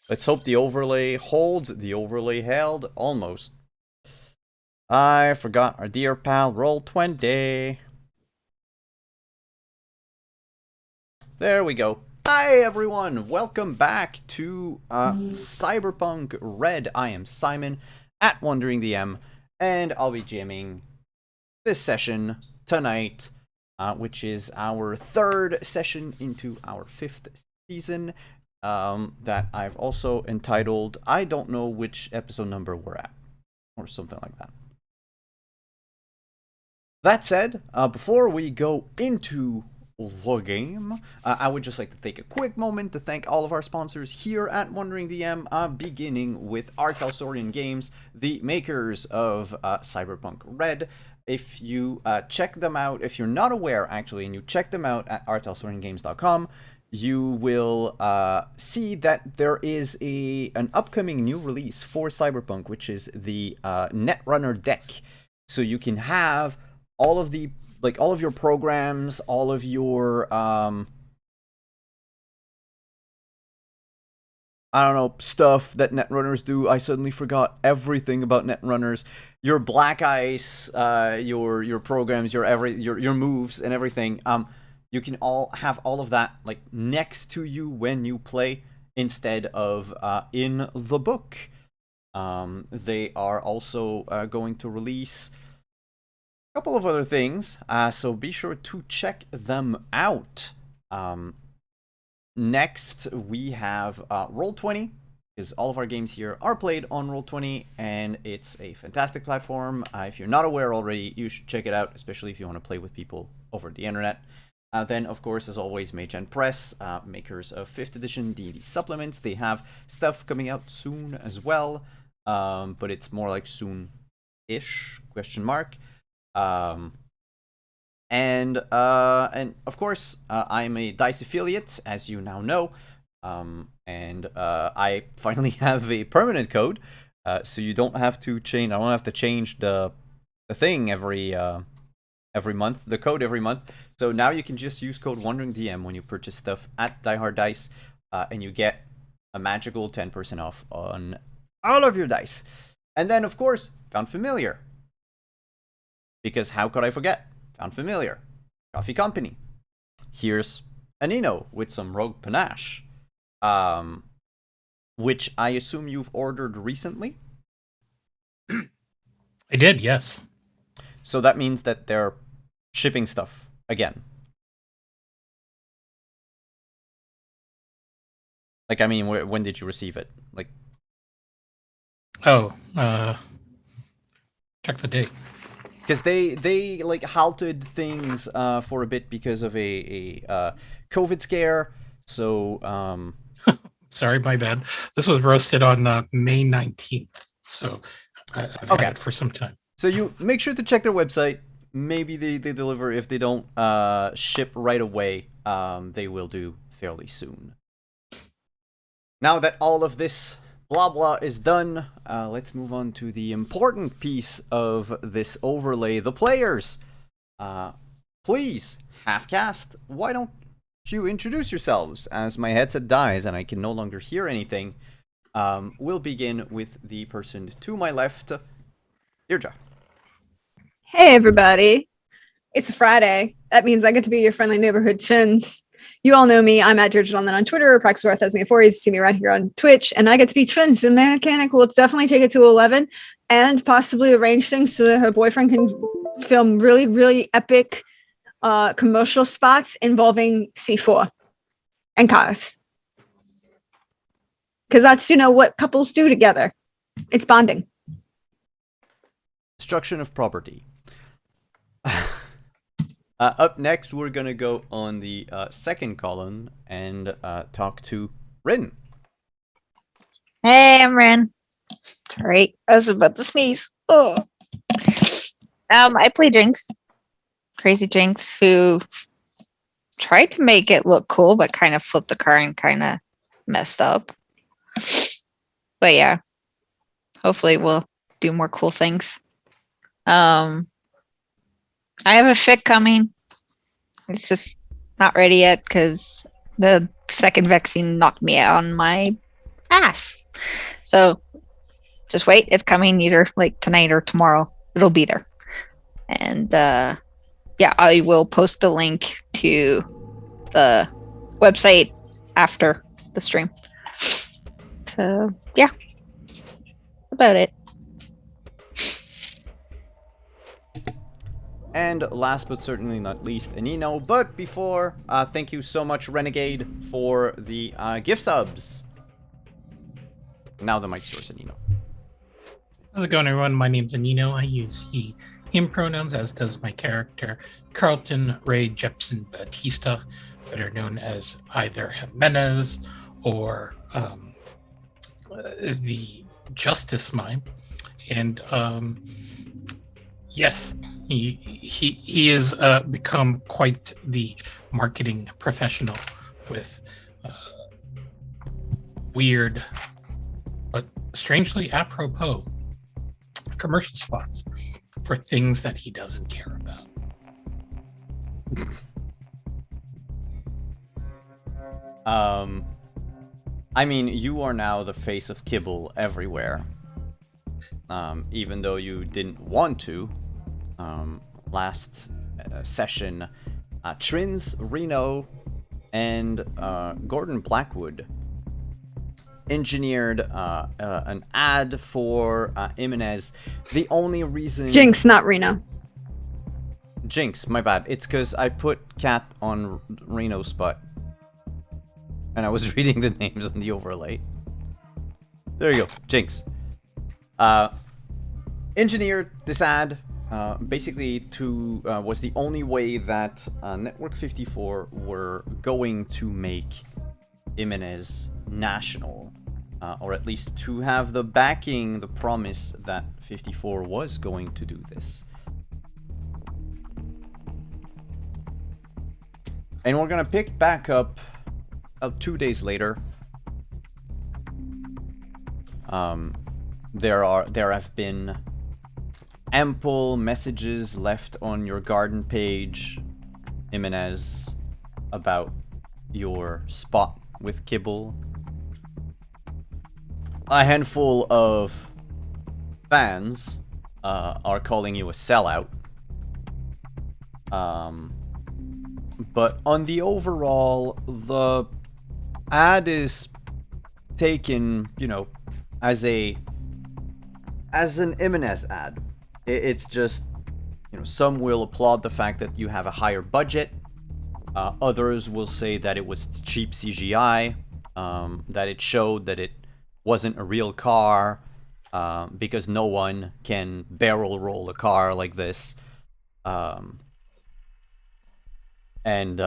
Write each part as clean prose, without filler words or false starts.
Let's hope the overlay holds. The overlay held. Almost. I forgot our dear pal, Roll20. There we go. Hi everyone, welcome back to Cyberpunk Red. I am Simon at Wandering the M, and I'll be jamming this session tonight, which is our third session into our fifth season. That I've also entitled, I don't know which episode number we're at, or something like that. That said, before we go into the game, I would just like to take a quick moment to thank all of our sponsors here at Wandering DM, beginning with Artalsorian Games, the makers of Cyberpunk Red. If you check them out, if you're not aware actually, and you check them out at artalsoriangames.com, you will see that there is an upcoming new release for Cyberpunk, which is the Netrunner deck. So you can have all of your programs, all of your I don't know, stuff that netrunners do. I suddenly forgot everything about netrunners. Your black ice, your programs, your moves and everything. You can all have all of that like next to you when you play instead of in the book. They are also going to release a couple of other things, so be sure to check them out. Next, we have Roll20, because all of our games here are played on Roll20, and it's a fantastic platform. If you're not aware already, you should check it out, especially if you want to play with people over the internet. Then, of course, as always, Mage and Press, makers of 5th edition D&D supplements. They have stuff coming out soon as well, but it's more like soon-ish, question mark. And of course, I'm a DICE affiliate, as you now know, and I finally have a permanent code, so you don't have to change. I don't have to change the thing every month, the code every month. So now you can just use code WanderingDM when you purchase stuff at Die Hard Dice, and you get a magical 10% off on all of your dice. And then, of course, Found Familiar. Because how could I forget? Found Familiar. Coffee Company. Here's Anino with some Rogue Panache. Which I assume you've ordered recently? I did, yes. So that means that they're shipping stuff again. Like, I mean, when did you receive it? Like, Oh, check the date. because they like halted things for a bit because of a COVID scare. So Sorry, my bad. This was roasted on May 19th, so I've had it for some time. So you make sure to check their website. Maybe they deliver. If they don't ship right away, they will do fairly soon. Now that all of this blah blah is done, let's move on to the important piece of this overlay, the players. Please, Halfcast, why don't you introduce yourselves, as my headset dies and I can no longer hear anything. We'll begin with the person to my left, Deirdre. Hey everybody, it's a Friday. That means I get to be your friendly neighborhood chins. You all know me. I'm at Deirdre London on Twitter, or Praxworth as me before. You see me right here on Twitch, and I get to be Chins. The mechanic will definitely take it to 11 and possibly arrange things so that her boyfriend can film really, really epic commercial spots involving C4 and cars. Because that's, what couples do together. It's bonding. Destruction of property. Up next, we're gonna go on the second column and talk to Rin. Hey, I'm Ren. Sorry, I was about to sneeze. Oh. I play Jinx. Crazy Jinx, who tried to make it look cool, but kind of flipped the car and kind of messed up. But yeah, hopefully we'll do more cool things. I have a fic coming. It's just not ready yet because the second vaccine knocked me out on my ass. So just wait. It's coming either like tonight or tomorrow. It'll be there. And yeah, I will post the link to the website after the stream. So yeah, that's about it. And last but certainly not least, Anino. But before, thank you so much, Renegade, for the gift subs. Now the mic's yours, Anino. How's it going, everyone? My name's Anino. I use he, him pronouns, as does my character, Carlton Ray Jepson Batista, better known as either Jimenez or the Justice Mime. And yes, he has become quite the marketing professional with weird but strangely apropos commercial spots for things that he doesn't care about. I mean, you are now the face of Kibble everywhere. Even though you didn't want to. Last session, Trins, Reno, and Gordon Blackwood engineered an ad for Jimenez. The only reason... Jinx, not Reno. Jinx, my bad. It's because I put Cat on Reno's spot. And I was reading the names on the overlay. There you go, Jinx. Engineered this ad basically to was the only way that Network 54 were going to make Jimenez national, or at least to have the backing, the promise that 54 was going to do this. And we're gonna pick back up 2 days later. There have been ample messages left on your garden page, Jimenez, about your spot with Kibble. A handful of fans are calling you a sellout. But on the overall, the ad is taken, you know, as an Jimenez ad. It's just, you know, some will applaud the fact that you have a higher budget. Others will say that it was cheap CGI, that it showed that it wasn't a real car, because no one can barrel roll a car like this. And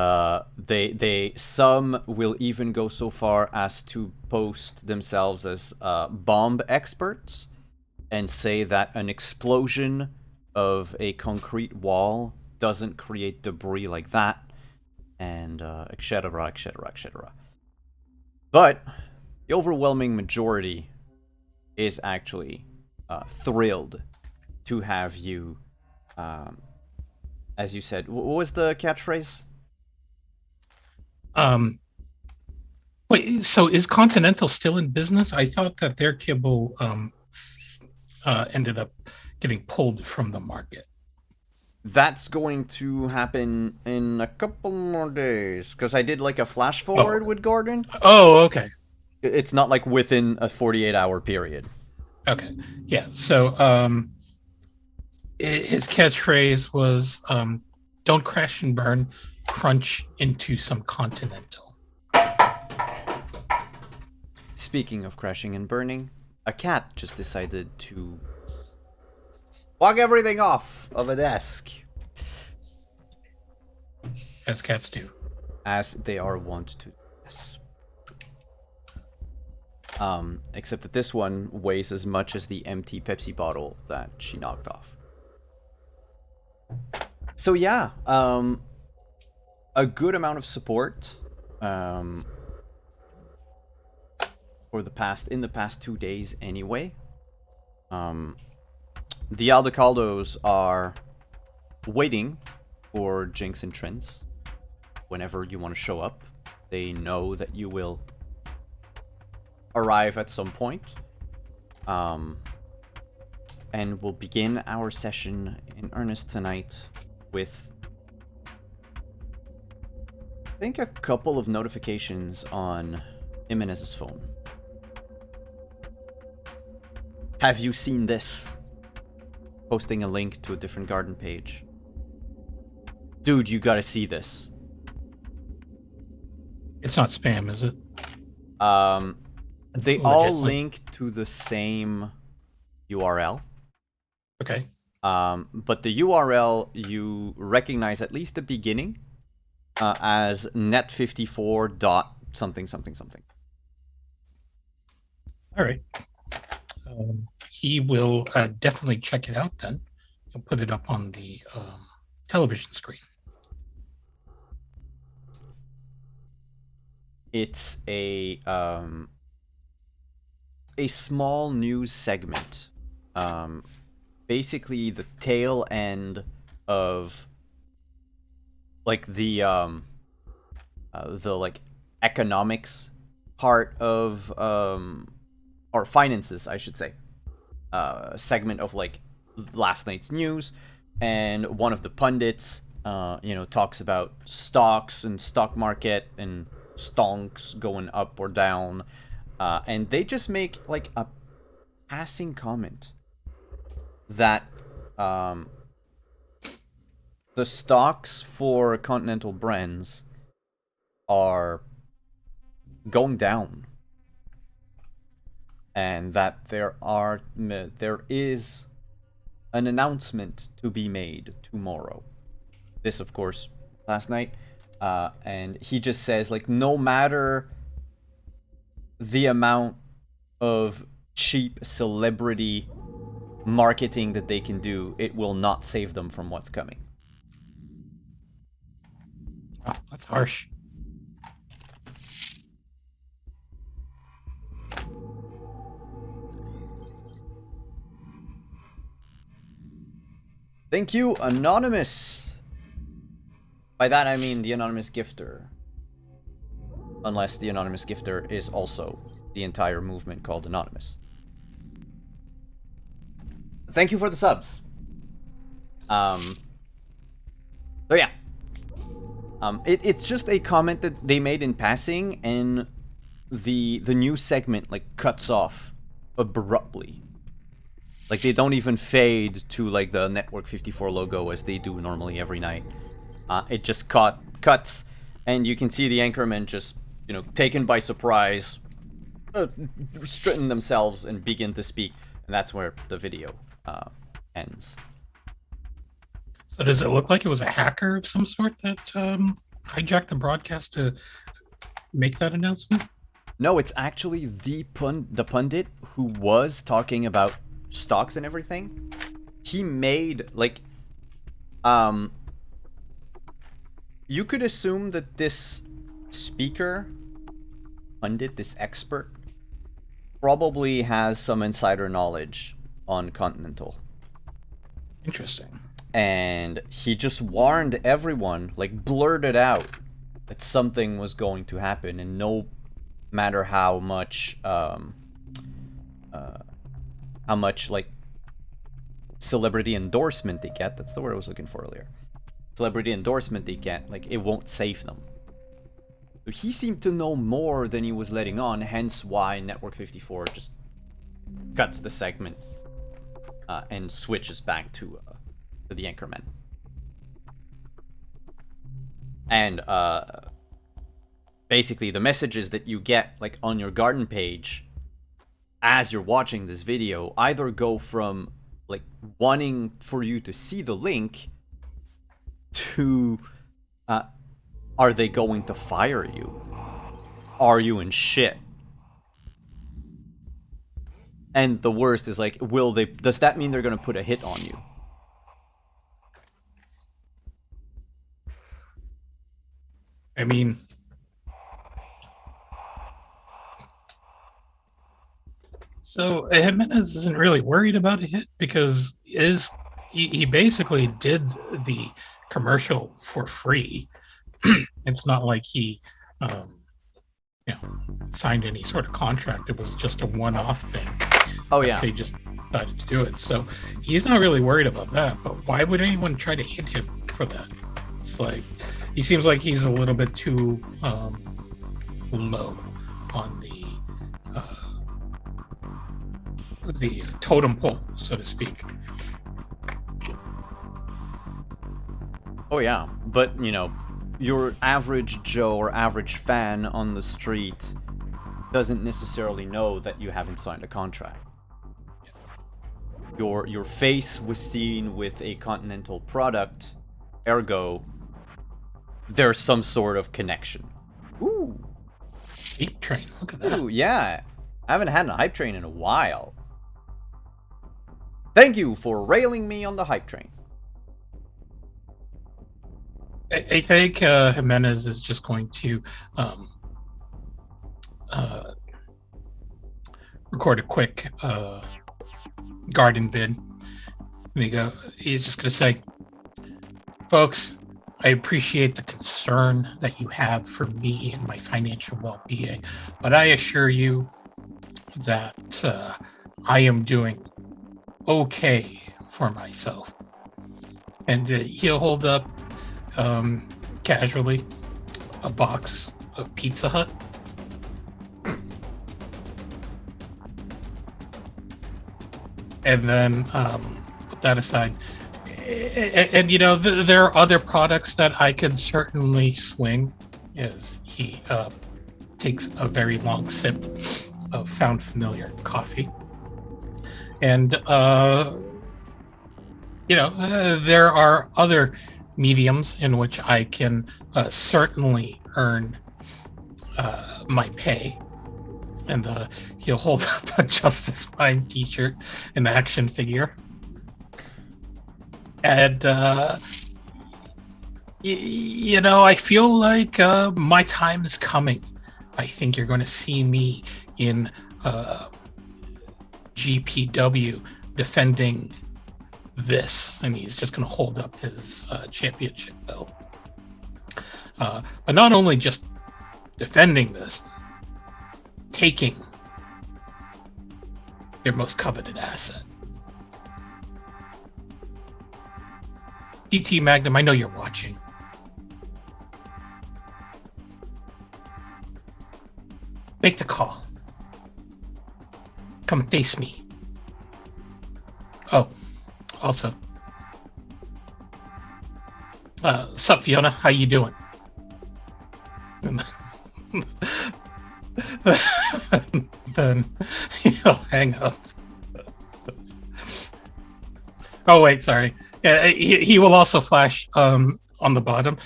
they some will even go so far as to post themselves as bomb experts and say that an explosion of a concrete wall doesn't create debris like that, and etc., etc., etc. But the overwhelming majority is actually thrilled to have you, as you said, what was the catchphrase? Wait, so is Continental still in business? I thought that their Kibble ended up getting pulled from the market. That's going to happen in a couple more days, because I did like a flash forward with Gordon. Oh, okay. It's not like within a 48-hour period. Okay. Yeah. So his catchphrase was don't crash and burn, crunch into some Continental. Speaking of crashing and burning, a cat just decided to walk everything off of a desk. As cats do. As they are wont to. Yes. Except that this one weighs as much as the empty Pepsi bottle that she knocked off. So yeah, a good amount of support for in the past 2 days anyway. The Aldecaldos are waiting for Jinx and Trins whenever you want to show up. They know that you will arrive at some point. And we'll begin our session in earnest tonight with, I think, a couple of notifications on Jimenez's phone. Have you seen this? Posting a link to a different garden page. Dude, you gotta see this. It's not spam, is it? They all link to the same URL. Okay. But the URL, you recognize at least the beginning as net54 dot something something something. All right. He will definitely check it out then. He'll put it up on the television screen. It's a small news segment. Basically the tail end of like the like economics part of or finances, I should say, segment of like last night's news, and one of the pundits talks about stocks and stock market and stonks going up or down, and they just make like a passing comment that the stocks for Continental brands are going down, and that there is an announcement to be made tomorrow. This, of course, last night, and he just says, like, no matter the amount of cheap celebrity marketing that they can do, it will not save them from what's coming. Oh, that's harsh. Thank you, Anonymous. By that I mean the Anonymous Gifter. Unless the Anonymous Gifter is also the entire movement called Anonymous. Thank you for the subs. So yeah. It's just a comment that they made in passing, and the news segment like cuts off abruptly. Like, they don't even fade to like the Network 54 logo as they do normally every night. It just cuts, and you can see the anchorman just, taken by surprise, straighten themselves and begin to speak, and that's where the video ends. So does it look like it was a hacker of some sort that hijacked the broadcast to make that announcement? No, it's actually the pundit who was talking about stocks and everything. He made like you could assume that this speaker pundit, this expert, probably has some insider knowledge on Continental. Interesting. And he just warned everyone, like blurted out, that something was going to happen, and no matter how much like celebrity endorsement they get, that's the word I was looking for earlier, celebrity endorsement they get, like, it won't save them. So he seemed to know more than he was letting on, hence why Network 54 just cuts the segment and switches back to the anchorman. And basically the messages that you get like on your garden page as you're watching this video either go from like wanting for you to see the link to are they going to fire you? Are you in shit? And the worst is like, does that mean they're gonna put a hit on you? I mean, so Jimenez isn't really worried about a hit because he basically did the commercial for free. It's not like he signed any sort of contract. It was just a one-off thing. Oh yeah. They just decided to do it. So he's not really worried about that. But why would anyone try to hit him for that? It's like he seems like he's a little bit too low on the totem pole, so to speak. Oh yeah, but your average Joe or average fan on the street doesn't necessarily know that you haven't signed a contract. Your face was seen with a Continental product, ergo, there's some sort of connection. Ooh. Hype train, look at that. Ooh, yeah. I haven't had a hype train in a while. Thank you for railing me on the hype train. I think Jimenez is just going to record a quick garden vid. He's just going to say, folks, I appreciate the concern that you have for me and my financial well-being, but I assure you that I am doing okay for myself. And he'll hold up casually a box of Pizza Hut. And then put that aside. And there are other products that I could certainly swing as he takes a very long sip of Found Familiar coffee. And there are other mediums in which I can certainly earn my pay. And he'll hold up a Justice Prime t-shirt, an action figure. And, I feel like my time is coming. I think you're going to see me in GPW defending this. And he's just going to hold up his championship belt. But not only just defending this, taking your most coveted asset. DT Magnum, I know you're watching. Make the call. Come face me. Oh, also. Sup, Fiona? How you doing? Then he'll hang up. Oh wait, sorry. Yeah, he will also flash on the bottom.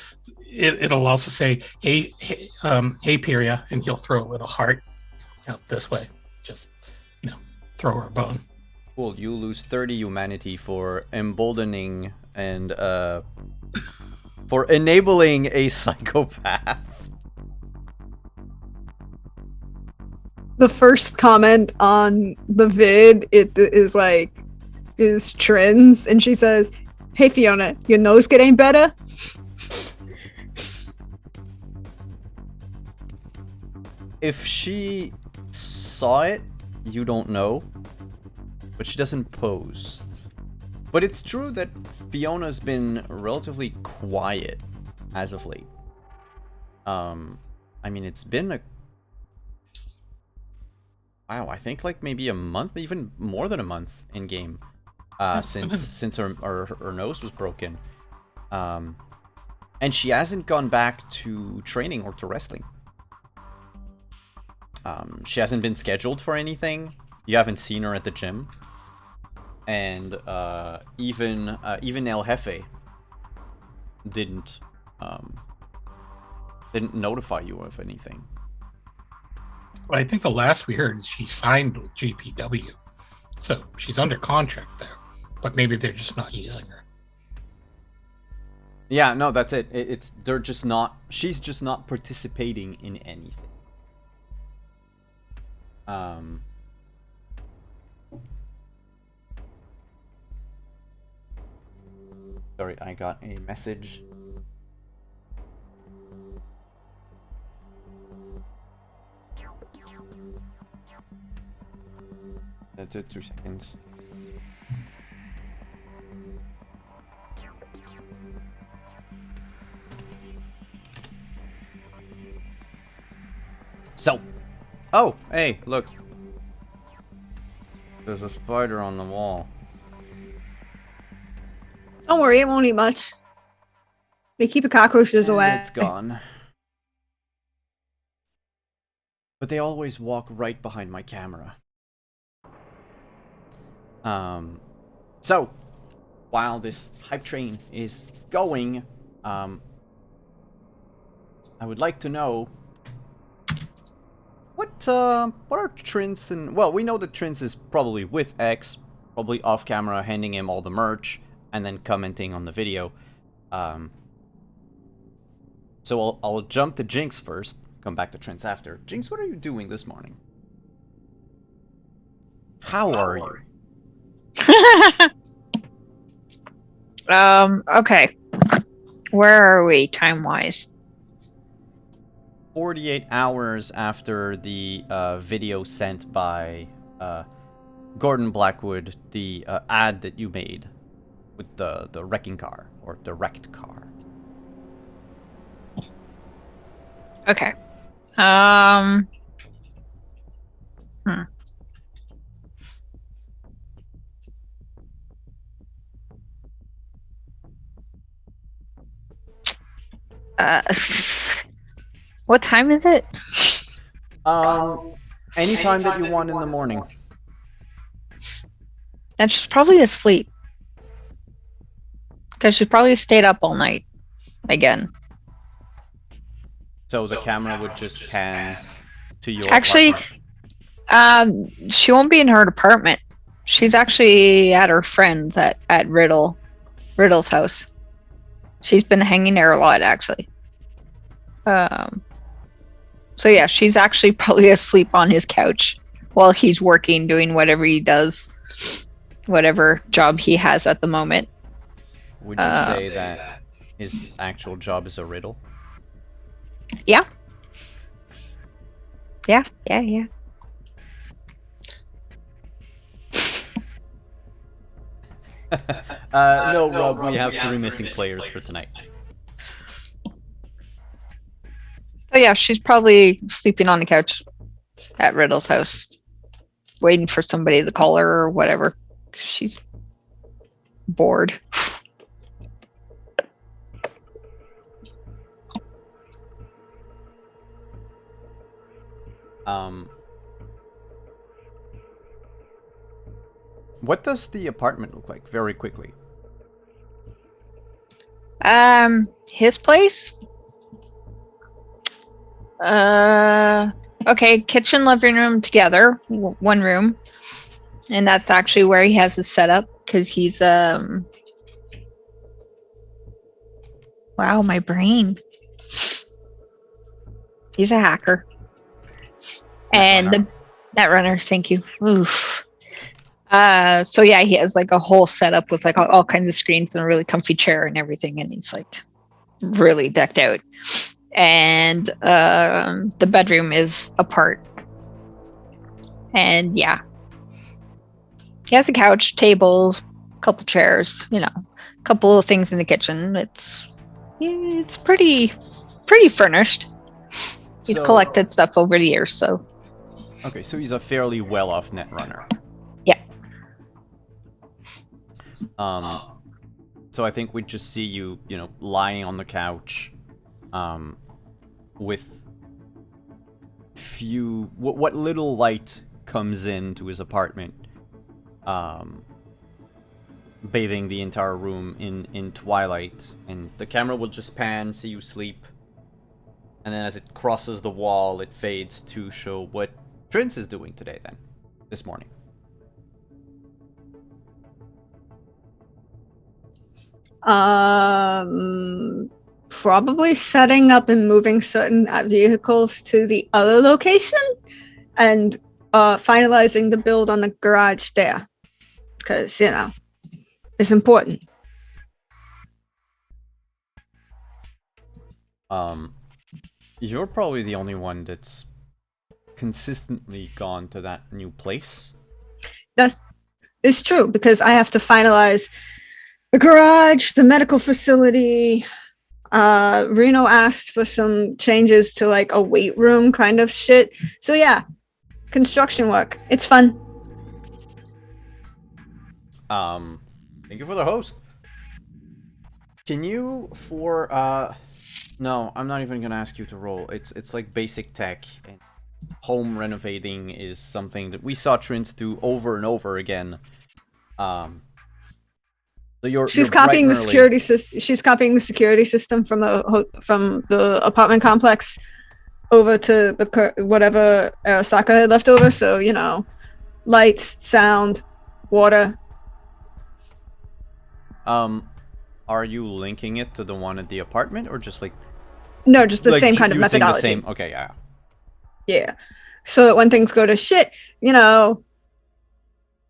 It'll also say, "Hey, Pyria," and he'll throw a little heart out this way. Just throw her a bone. Cool. You lose 30 humanity for emboldening and for enabling a psychopath. The first comment on the vid is Trin's, and she says, "Hey Fiona, your nose getting better?" If she saw it, you don't know, but she doesn't post. But it's true that Fiona's been relatively quiet as of late. It's been I think like maybe a month, even more than a month in game, since her nose was broken, and she hasn't gone back to training or to wrestling. She hasn't been scheduled for anything. You haven't seen her at the gym, and even El Jefe didn't notify you of anything. Well, I think the last we heard, she signed with GPW, so she's under contract there. But maybe they're just not using her. Yeah, no, that's it. They're just not. She's just not participating in anything. Sorry, I got a message. 2 seconds. So, oh, hey, look. There's a spider on the wall. Don't worry, it won't eat much. They keep the cockroaches And away. it's gone. But they always walk right behind my camera. So, while this hype train is going, I would like to know what are Trince and... Well, we know that Trince is probably with X, probably off camera, handing him all the merch, and then commenting on the video. So I'll jump to Jinx first, come back to Trince after. Jinx, what are you doing this morning? How are you? Okay. Where are we time-wise? 48 hours after the video sent by Gordon Blackwood, the ad that you made with the wrecking car, or the wrecked car. Okay. Uh, what time is it? Anytime that you want in the morning. And she's probably asleep. Because she probably stayed up all night. Again. So the camera would just pan to your Actually, apartment. she won't be in her apartment. She's actually at her friend's at Riddle's house. She's been hanging there a lot, actually. So yeah, she's actually probably asleep on his couch while he's working, doing whatever he does, whatever job he has at the moment. Would you say that his actual job is a riddle? Yeah. Yeah. No, Rob, we have 3 missing players for tonight. So yeah, she's probably sleeping on the couch at Riddle's house, waiting for somebody to call her or whatever. She's bored. What does the apartment look like, very quickly? His place? Okay, kitchen, living room together, one room. And that's actually where he has his setup, because he's, wow, my brain. He's a hacker. And Netrunner, thank you. Oof. So yeah, he has like a whole setup with like all kinds of screens and a really comfy chair and everything, and he's like really decked out. And the bedroom is apart. And yeah, he has a couch, table, couple chairs, a couple of things in the kitchen. It's pretty furnished. He's collected stuff over the years, so. Okay, so he's a fairly well-off Netrunner. Yeah. So I think we just see you, lying on the couch, with what little light comes into his apartment, bathing the entire room in twilight, and the camera will just pan, see you sleep, and then as it crosses the wall, it fades to show what Trince is doing today, then, this morning. Probably setting up and moving certain vehicles to the other location, and finalizing the build on the garage there, because it's important. You're probably the only one that's consistently gone to that new place. It's true because I have to finalize the garage, the medical facility. Reno asked for some changes to like a weight room kind of shit. So yeah, construction work. It's fun. Thank you for the host. Can you no, I'm not even gonna ask you to roll. It's like basic tech, and home renovating is something that we saw Trins do over and over again. So She's copying the security system. She's copying the security system from the apartment complex over to the whatever Arasaka had left over. So lights, sound, water. Are you linking it to the one at the apartment, or just like? No, just the same kind of methodology. The same. Okay, yeah. Yeah. So that when things go to shit,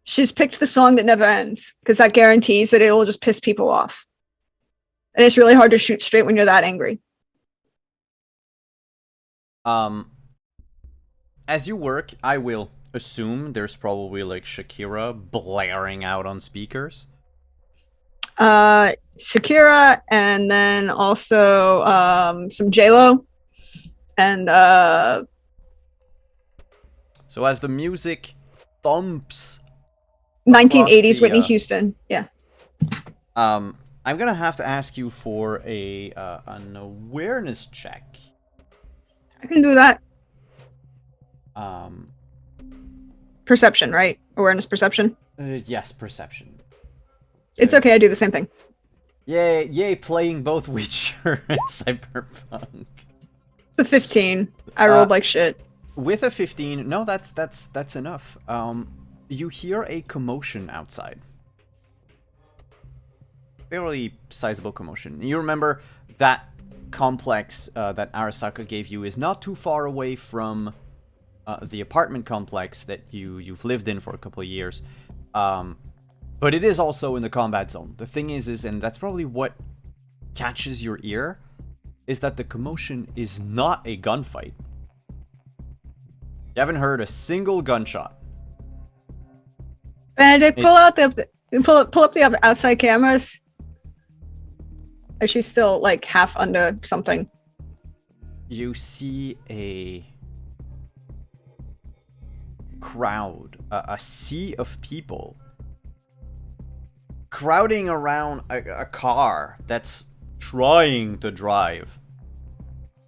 she's picked the song that never ends because that guarantees that it will just piss people off. And it's really hard to shoot straight when you're that angry. As you work, I will assume there's probably like Shakira blaring out on speakers. Shakira, and then also some J-Lo. And so as the music thumps 1980s Whitney Houston. Yeah. I'm gonna have to ask you for an awareness check. I can do that. Perception, right? Awareness, perception. Yes, perception. It's okay. I do the same thing. Yay! Playing both Witcher and Cyberpunk. It's a 15. I rolled like shit. With a 15, no, that's enough. You hear a commotion outside. Fairly sizable commotion. You remember that complex that Arasaka gave you is not too far away from the apartment complex that you've lived in for a couple of years. But it is also in the combat zone. The thing is, and that's probably what catches your ear, is that the commotion is not a gunfight. You haven't heard a single gunshot. Benedict, pull up the outside cameras. Is she still like half under something? You see a crowd, a sea of people crowding around a car that's trying to drive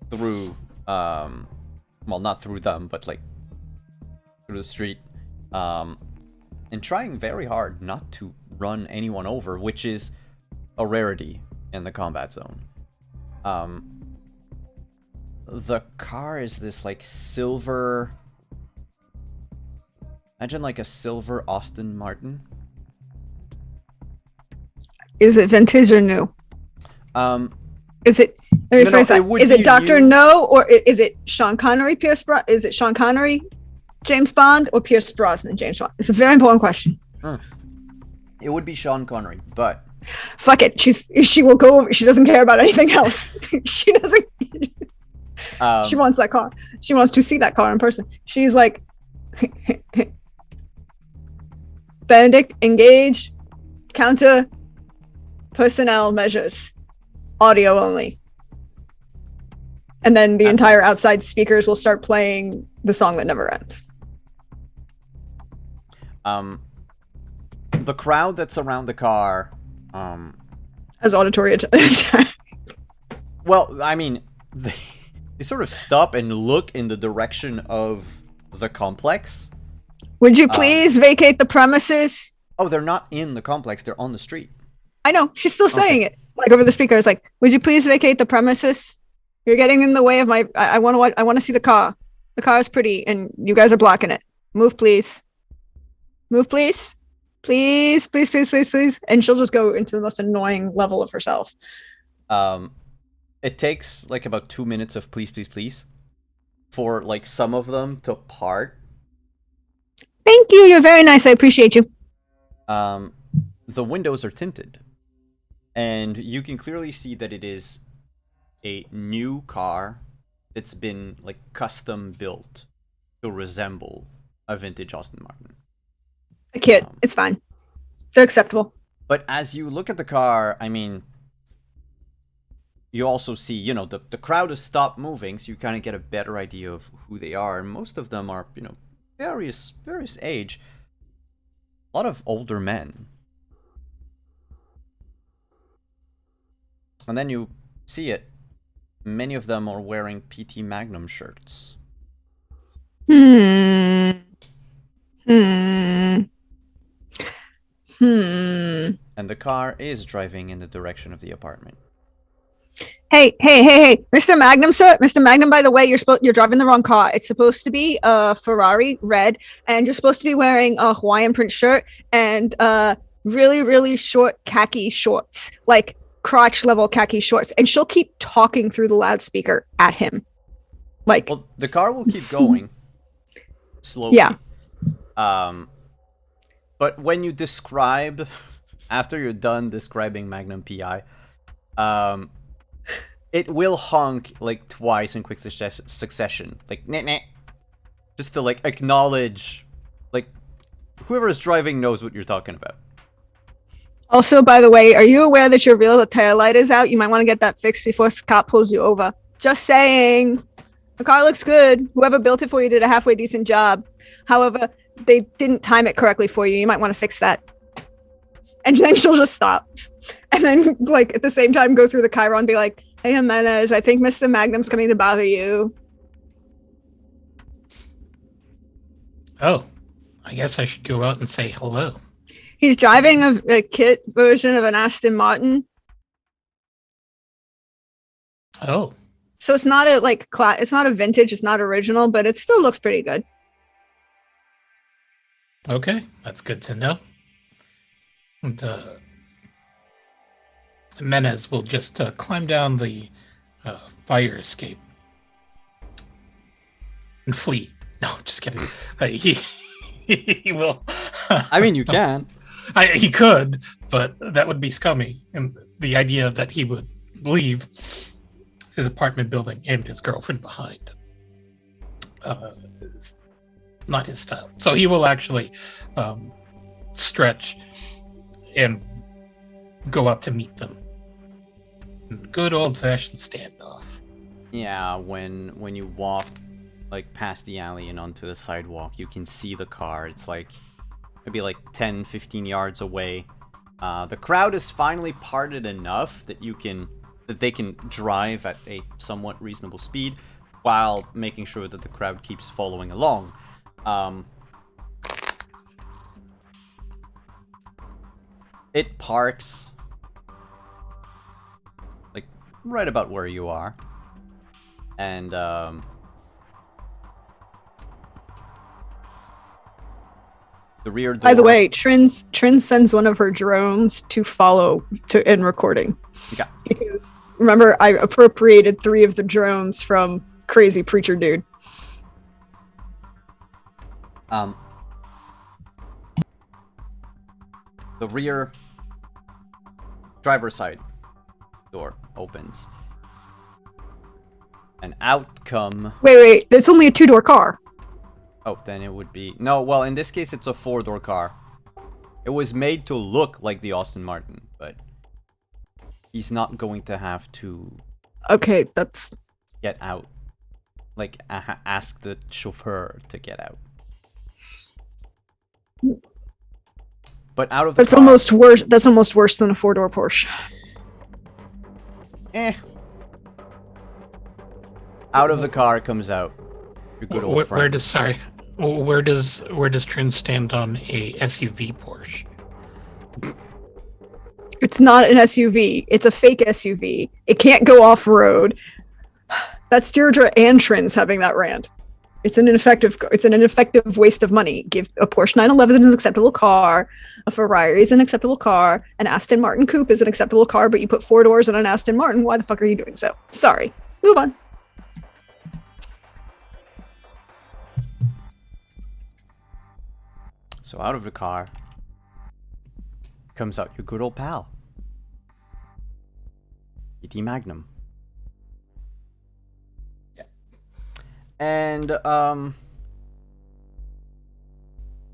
through, well, not through them, but like through the street, and trying very hard not to run anyone over, which is a rarity in the combat zone. The car is this like silver, imagine like a silver Aston Martin. Is it vintage or new? Is it? Let me phrase that. Is it Dr. No, or is it Sean Connery, is it Sean Connery, James Bond, or Pierce Brosnan, James Bond? It's a very important question. It would be Sean Connery, but fuck it. She will go over. She doesn't care about anything else. She doesn't. She wants that car. She wants to see that car in person. She's like, Benedict, engage, counter, personnel measures, audio only. And then the entire outside speakers will start playing the song that never ends. The crowd that's around the car has auditory attack. Well, I mean, they sort of stop and look in the direction of the complex. Would you please vacate the premises? Oh, they're not in the complex. They're on the street. I know. She's still saying it. Like over the speaker. It's like, would you please vacate the premises? You're getting in the way of my... I want to see the car. The car is pretty, and you guys are blocking it. Move, please. Move, please. Please, please, please, please, please. And she'll just go into the most annoying level of herself. It takes like about 2 minutes of please, please, please for like some of them to part. Thank you. You're very nice. I appreciate you. The windows are tinted, and you can clearly see that it is a new car that's been like custom built to resemble a vintage Aston Martin. I can't. It's fine. They're acceptable. But as you look at the car, I mean, you also see, you know, the crowd has stopped moving, so you kind of get a better idea of who they are. And most of them are, you know, various age. A lot of older men. And then you see it. Many of them are wearing PT Magnum shirts. Hmm. And the car is driving in the direction of the apartment. Hey, Mr. Magnum, sir. Mr. Magnum, by the way, you're driving the wrong car. It's supposed to be a Ferrari red, and you're supposed to be wearing a Hawaiian print shirt and really short khaki shorts, like crotch level khaki shorts. And she'll keep talking through the loudspeaker at him. Like, well, the car will keep going slowly. Yeah. But when you describe, after you're done describing Magnum PI, it will honk like twice in quick succession, like nah, just to like acknowledge, like whoever is driving knows what you're talking about. Also, by the way, are you aware that your rear tail light is out? You might want to get that fixed before Scott pulls you over. Just saying. The car looks good. Whoever built it for you did a halfway decent job. However, they didn't time it correctly for you. You might want to fix that. And then she'll just stop. And then, like, at the same time, go through the Chiron and be like, hey, Jimenez, I think Mr. Magnum's coming to bother you. Oh, I guess I should go out and say hello. He's driving a kit version of an Aston Martin. Oh. So it's not a like it's not a vintage, it's not original, but it still looks pretty good. Okay, that's good to know. And Menez will just climb down the fire escape and flee. No, just kidding. He will. I mean, you can. He could, but that would be scummy. And the idea that he would leave his apartment building and his girlfriend behind is not his style. So he will actually stretch and go out to meet them. Good old-fashioned standoff. Yeah, when you walk like past the alley and onto the sidewalk, you can see the car. It's like maybe like 10-15 yards away. The crowd is finally parted enough that they can drive at a somewhat reasonable speed while making sure that the crowd keeps following along. It parks like right about where you are, and the rear door. By the way, Trin sends one of her drones to follow in recording. Okay. Because remember, I appropriated 3 of the drones from Crazy Preacher Dude. The rear driver's side door opens. And out come... Wait, it's only a 2-door car. Oh, then it would be... No, well, in this case, it's a 4-door car. It was made to look like the Aston Martin, but he's not going to have to... Okay, that's... get out. Like, ask the chauffeur to get out. But out of the car... almost worse. That's almost worse than a 4-door Porsche. Out of the car comes out your good old friend. Where does Trin stand on a SUV Porsche? It's not an SUV. It's a fake SUV. It can't go off road. That's Deirdre and Trin's having that rant. It's an ineffective waste of money. Give a Porsche 911 is an acceptable car. A Ferrari is an acceptable car. An Aston Martin coupe is an acceptable car, but you put 4 doors on an Aston Martin. Why the fuck are you doing so? Sorry. Move on. So out of the car comes out your good old pal, E.T. Magnum. Yeah. And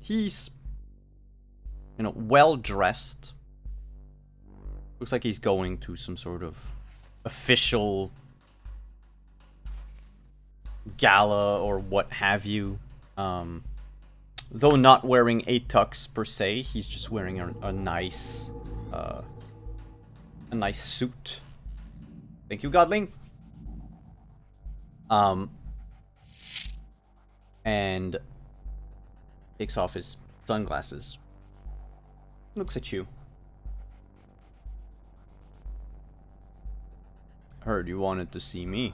He's, well dressed. Looks like he's going to some sort of official gala or what have you. Though not wearing a tux per se, he's just wearing a nice suit. Thank you, Godling. And takes off his sunglasses. Looks at you. Heard you wanted to see me.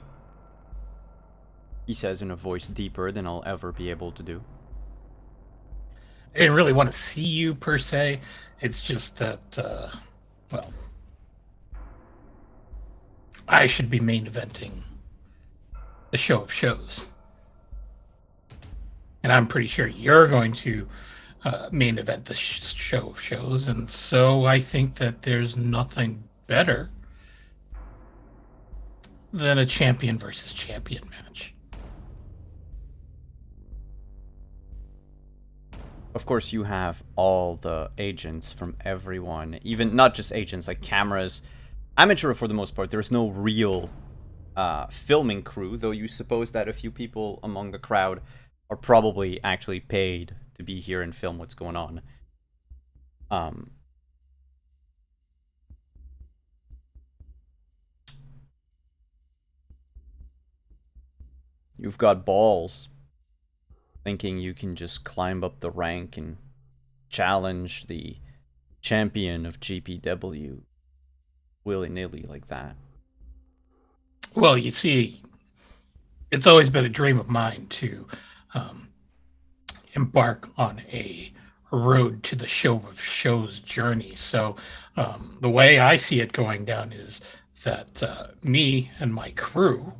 He says in a voice deeper than I'll ever be able to do. I didn't really want to see you per se. It's just that, well, I should be main eventing the show of shows. And I'm pretty sure you're going to main event the show of shows. And so I think that there's nothing better than a champion versus champion match. Of course, you have all the agents from everyone, even not just agents, like cameras. Amateur for the most part. There's no real filming crew, though you suppose that a few people among the crowd are probably actually paid to be here and film what's going on. You've got balls, thinking you can just climb up the rank and challenge the champion of GPW willy-nilly like that. Well, you see, it's always been a dream of mine to embark on a road to the show of shows journey. So the way I see it going down is that me and my crew,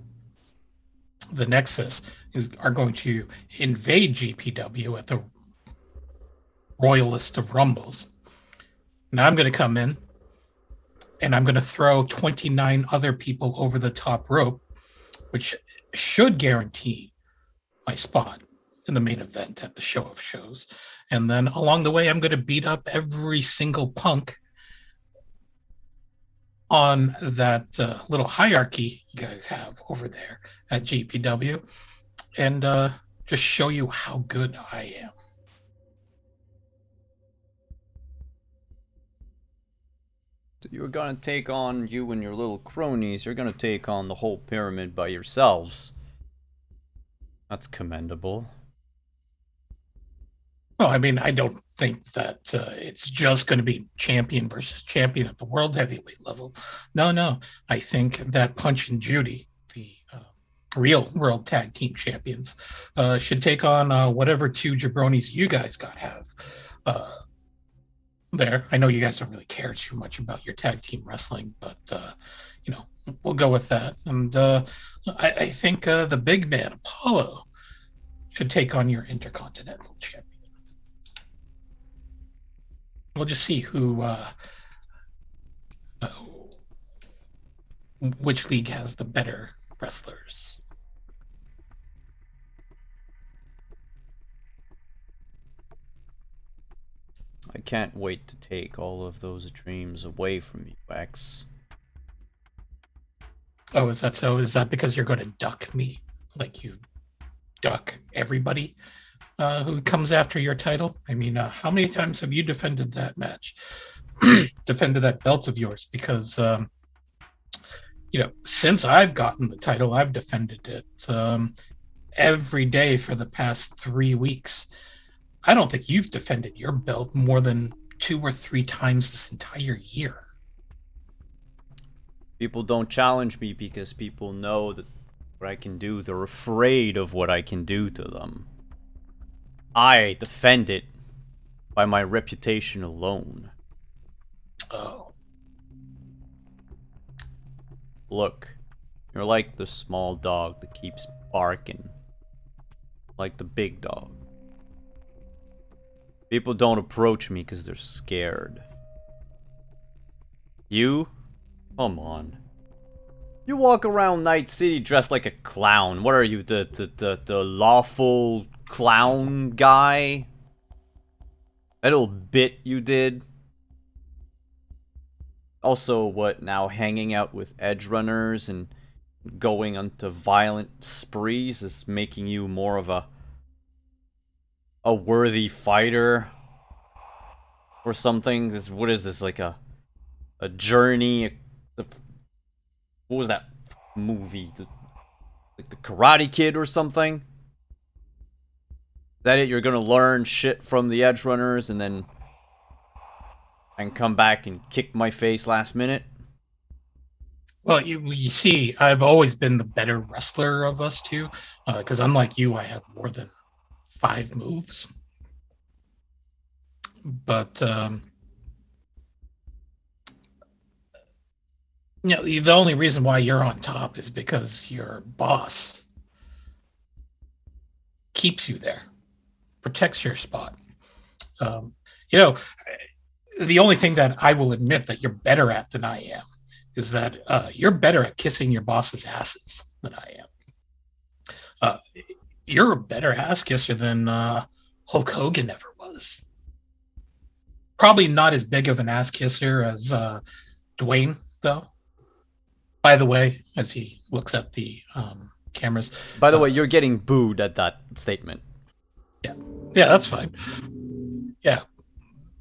the Nexus, are going to invade GPW at the Royalist of Rumbles. Now I'm going to come in and I'm going to throw 29 other people over the top rope, which should guarantee my spot in the main event at the show of shows. And then along the way, I'm going to beat up every single punk on that little hierarchy you guys have over there at GPW and just show you how good I am. So you're gonna take on, you and your little cronies, you're gonna take on the whole pyramid by yourselves. That's commendable. Well, I mean, I don't think that it's just going to be champion versus champion at the world heavyweight level. No. I think that Punch and Judy, the real world tag team champions, should take on whatever two jabronis you guys have there. I know you guys don't really care too much about your tag team wrestling, but we'll go with that. And I think the big man Apollo should take on your intercontinental champion. We'll just see which league has the better wrestlers. I can't wait to take all of those dreams away from you, X. Oh, is that so? Is that because you're going to duck me like you duck everybody who comes after your title? I mean, how many times have you defended that match? Defended that belt of yours? Because, since I've gotten the title, I've defended it every day for the past 3 weeks. I don't think you've defended your belt more than 2 or 3 times this entire year. People don't challenge me because people know that what I can do. They're afraid of what I can do to them. I defend it by my reputation alone. Oh. Look, you're like the small dog that keeps barking. Like the big dog. People don't approach me because they're scared. You? Come on. You walk around Night City dressed like a clown. What are you, the lawful clown guy? that little bit you did. Also, what now? Hanging out with edge runners and going onto violent sprees is making you more of a worthy fighter or something. What is this, like a journey? What was that movie? Like the Karate Kid or something? Is that it? You're gonna learn shit from the edge runners and come back and kick my face last minute? Well, you see, I've always been the better wrestler of us two, because unlike you, I have more than 5 moves. But the only reason why you're on top is because your boss keeps you there, protects your spot. Um, you know, the only thing that I will admit that you're better at than I am is that you're better at kissing your boss's asses than I am. You're a better ass kisser than Hulk Hogan ever was. Probably not as big of an ass kisser as Dwayne, though. By the way, as he looks at the cameras. By the way, you're getting booed at that statement. Yeah, that's fine. Yeah.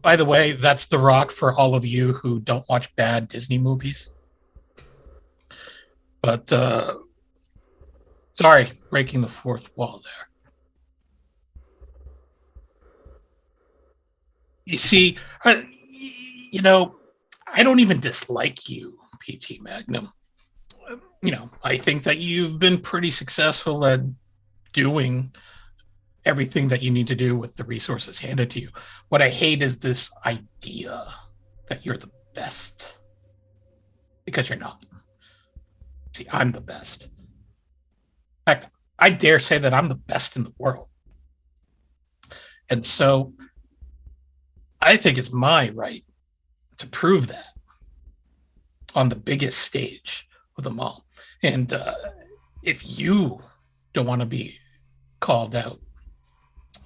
By the way, that's The Rock for all of you who don't watch bad Disney movies. But sorry, breaking the fourth wall there. You see, I don't even dislike you, PT Magnum. I think that you've been pretty successful at doing everything that you need to do with the resources handed to you. What I hate is this idea that you're the best. Because you're not. See, I'm the best. In fact, I dare say that I'm the best in the world. And so I think it's my right to prove that on the biggest stage of them all. And if you don't want to be called out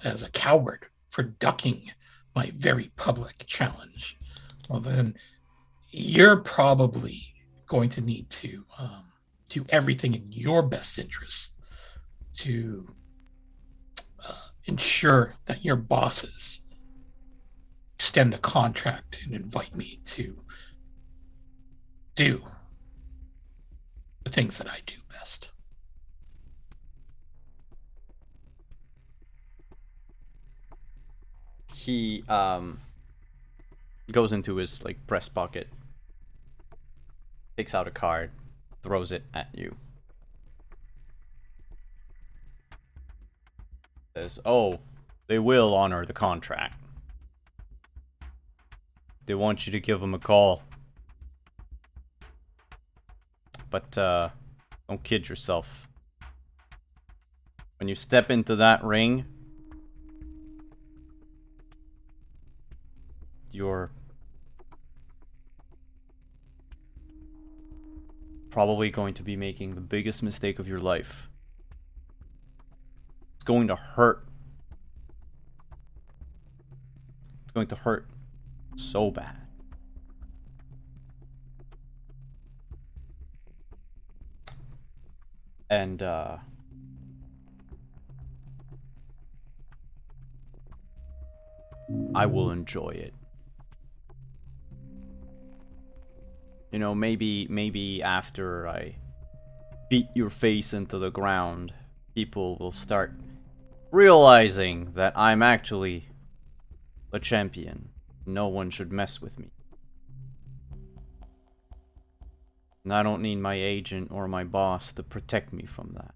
as a coward for ducking my very public challenge, well, then you're probably going to need to do everything in your best interest to ensure that your bosses extend a contract and invite me to do the things that I do best. He goes into his breast pocket, takes out a card, throws it at you. Says, "Oh, they will honor the contract. They want you to give them a call. But don't kid yourself. When you step into that ring, you're probably going to be making the biggest mistake of your life. It's going to hurt. It's going to hurt so bad." And I will enjoy it. Maybe after I beat your face into the ground, people will start realizing that I'm actually a champion. No one should mess with me. And I don't need my agent or my boss to protect me from that.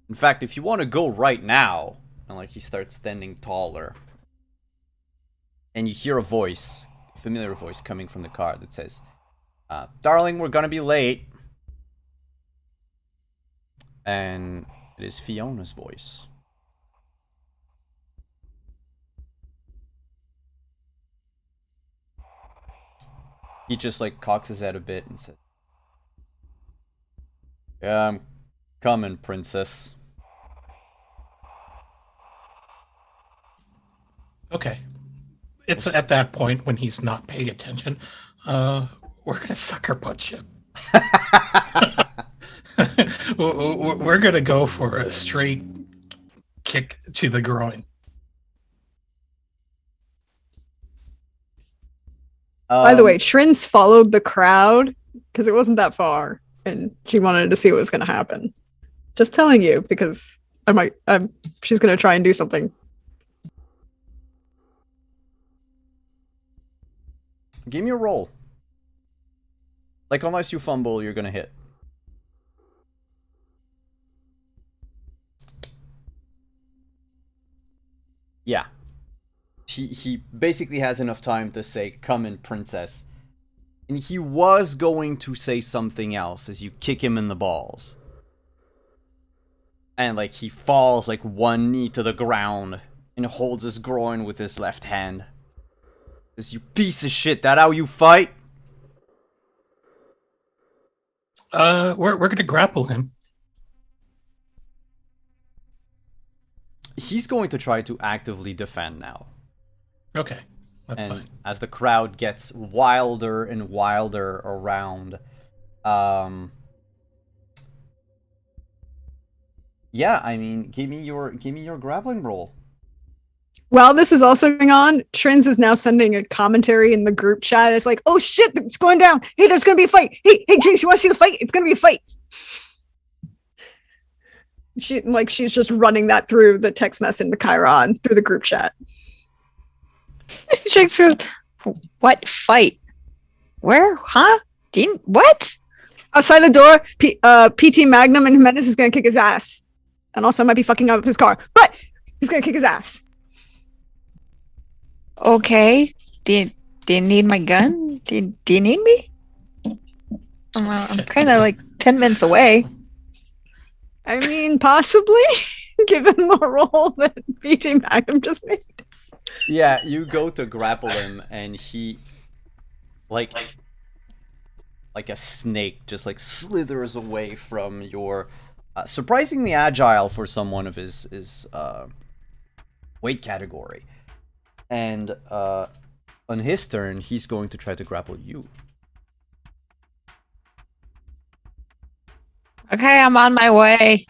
In fact, if you want to go right now, and he starts standing taller, and you hear a voice, a familiar voice coming from the car that says, "Darling, we're gonna be late." And it is Fiona's voice. He just cocks his head a bit and says, "Yeah, I'm coming, princess." Okay. It's at that point when he's not paying attention. We're gonna sucker punch him. We're gonna go for a straight kick to the groin. By the way, Shrin's followed the crowd because it wasn't that far, and she wanted to see what was going to happen. Just telling you because she's going to try and do something. Give me a roll. Like, unless you fumble, you're gonna hit. Yeah. He basically has enough time to say, "Come in, princess." And he was going to say something else as you kick him in the balls. And, like, he falls, like, one knee to the ground and holds his groin with his left hand. Says, "You piece of shit, that how you fight?" We're gonna grapple him. He's going to try to actively defend now. Okay, that's And fine. as the crowd gets wilder and wilder around, yeah, I mean, give me your grappling roll. While this is also going on, Trins is now sending a commentary in the group chat. It's like, "Oh shit, it's going down. Hey, there's going to be a fight. Hey, Jinx, you want to see the fight? It's going to be a fight." She's just running that through the text message in the Chiron through the group chat. Jinx goes, "What fight? Where? Huh? What?" Outside the door, PT Magnum and Jimenez is going to kick his ass. And also might be fucking up his car. But he's going to kick his ass. Okay. Do you need my gun? Do you need me? I'm kind of like 10 minutes away. I mean, possibly, given the role that PT Magnum just made. Yeah, you go to grapple him, and he, like a snake, just like slithers away from your, surprisingly agile for someone of his weight category. And on his turn, he's going to try to grapple you. Okay, I'm on my way.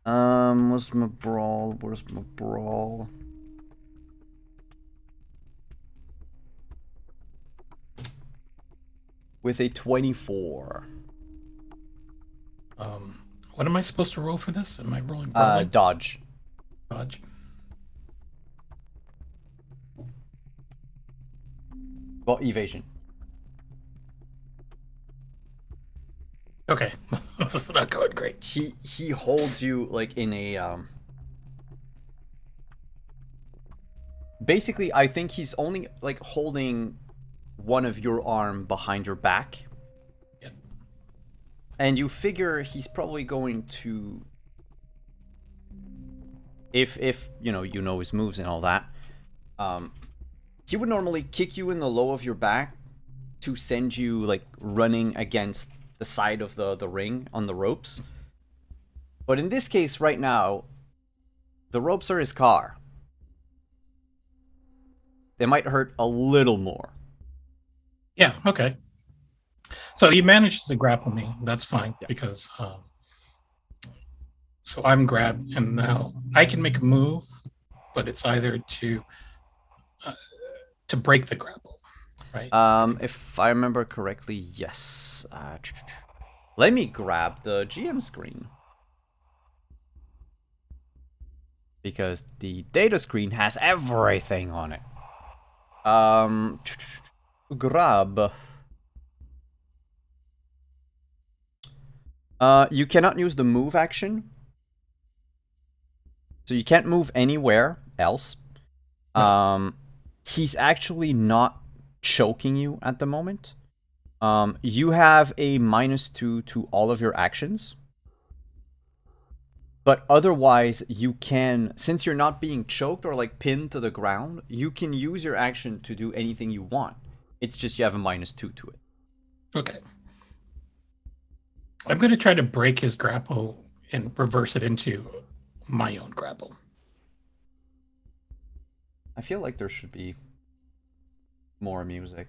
Where's my brawl? Where's my brawl? With a 24. What am I supposed to roll for this? Am I rolling Dodge. Dodge. Well, evasion. Okay, this is not going great. He holds you like in a basically, I think he's only like holding one of your arm behind your back. Yep. And you figure he's probably going to, if you know his moves and all that, he would normally kick you in the low of your back to send you like running against the side of the ring on the ropes. But in this case right now, the ropes are his car. They might hurt a little more. Yeah, okay. So he manages to grapple me. That's fine, because so I'm grabbed, and now I can make a move, but it's either to break the grapple, right? If I remember correctly, yes. Let me grab the GM screen, because the data screen has everything on it. Grab. You cannot use the move action, so you can't move anywhere else. He's actually not choking you at the moment. You have a -2 to all of your actions. But otherwise, you can, since you're not being choked or like pinned to the ground, you can use your action to do anything you want. It's just you have a -2 to it. Okay. I'm going to try to break his grapple and reverse it into my own grapple. I feel like there should be more music.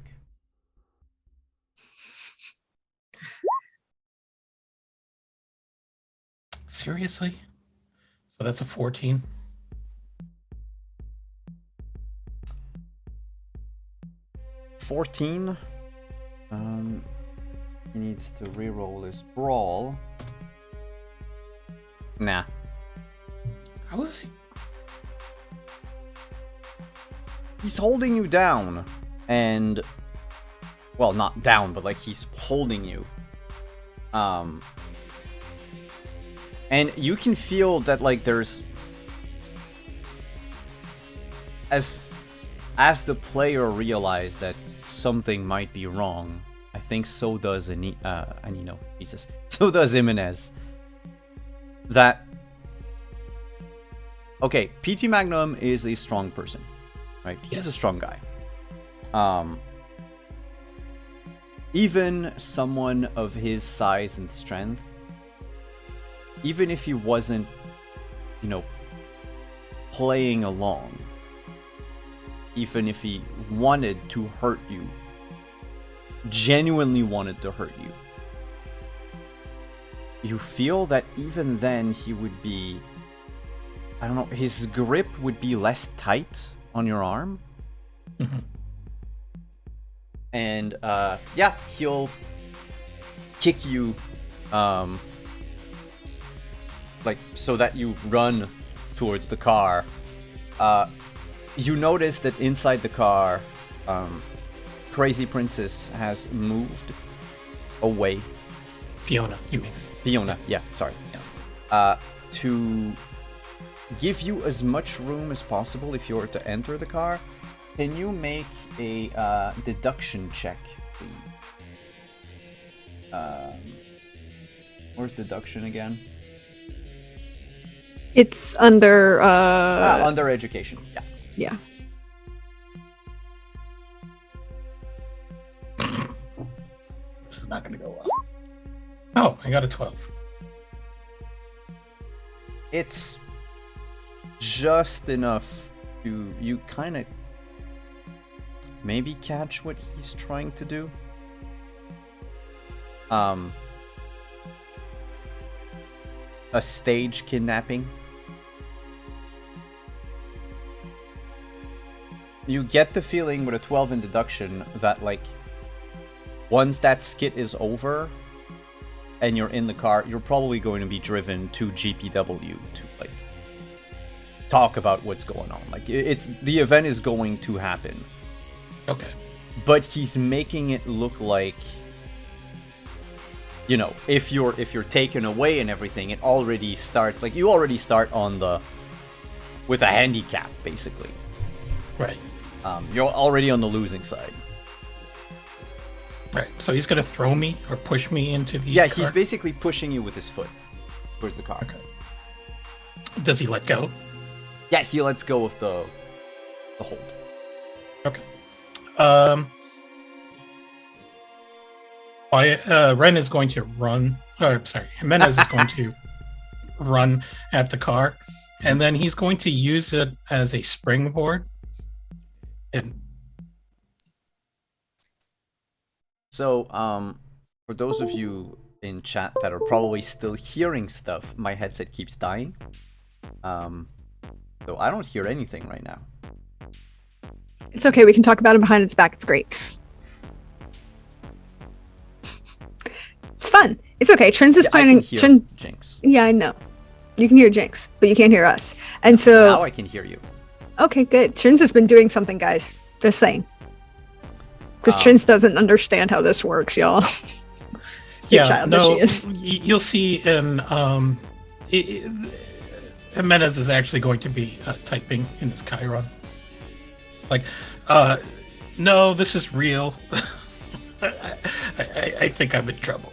Seriously? So that's a 14. He needs to reroll his brawl. Nah. How is He's holding you down, and well, not down, but like he's holding you. And you can feel that like there's as the player realizes that something might be wrong. I think so does Anino. Jesus. So does Jimenez. That okay, PT Magnum is a strong person, right? He's a strong guy. Even someone of his size and strength, even if he wasn't, playing along, even if he wanted to hurt you, genuinely wanted to hurt you, you feel that even then he would be, I don't know, his grip would be less tight on your arm. Mm-hmm. And he'll kick you like so that you run towards the car. You notice that inside the car, Crazy Princess has moved away. Fiona, you mean? Fiona, yeah, sorry. To give you as much room as possible if you were to enter the car, can you make a deduction check, please? Where's deduction again? It's under under education. Yeah. Yeah. This is not going to go well. Oh, I got a 12. It's just enough to you kind of maybe catch what he's trying to do. A stage kidnapping. You get the feeling with a 12 in deduction that like once that skit is over and you're in the car, you're probably going to be driven to GPW to like talk about what's going on. Like it's the event is going to happen. Okay. But he's making it look like, if you're taken away and everything, it already starts like you already start on the with a handicap basically. Right. You're already on the losing side. Right. So he's going to throw me or push me into the Yeah, car? he's basically pushing you with his foot towards the car. Okay. Does he let go? Yeah, he lets go of the hold. Okay. Ren is going to run. Jimenez is going to run at the car, and then he's going to use it as a springboard. And So, for those of you in chat that are probably still hearing stuff, my headset keeps dying. So I don't hear anything right now. It's okay. We can talk about him behind its back. It's great. It's fun. It's okay. Trins is Yeah, planning. I can hear Jinx. Yeah, I know. You can hear Jinx, but you can't hear us. And so Now I can hear you. okay, good. Trins has been doing something, guys. Just saying. Because Trins doesn't understand how this works, y'all. Sweet child that she is. You'll see in Jimenez is actually going to be typing in his Chiron. Like, no, this is real. I think I'm in trouble.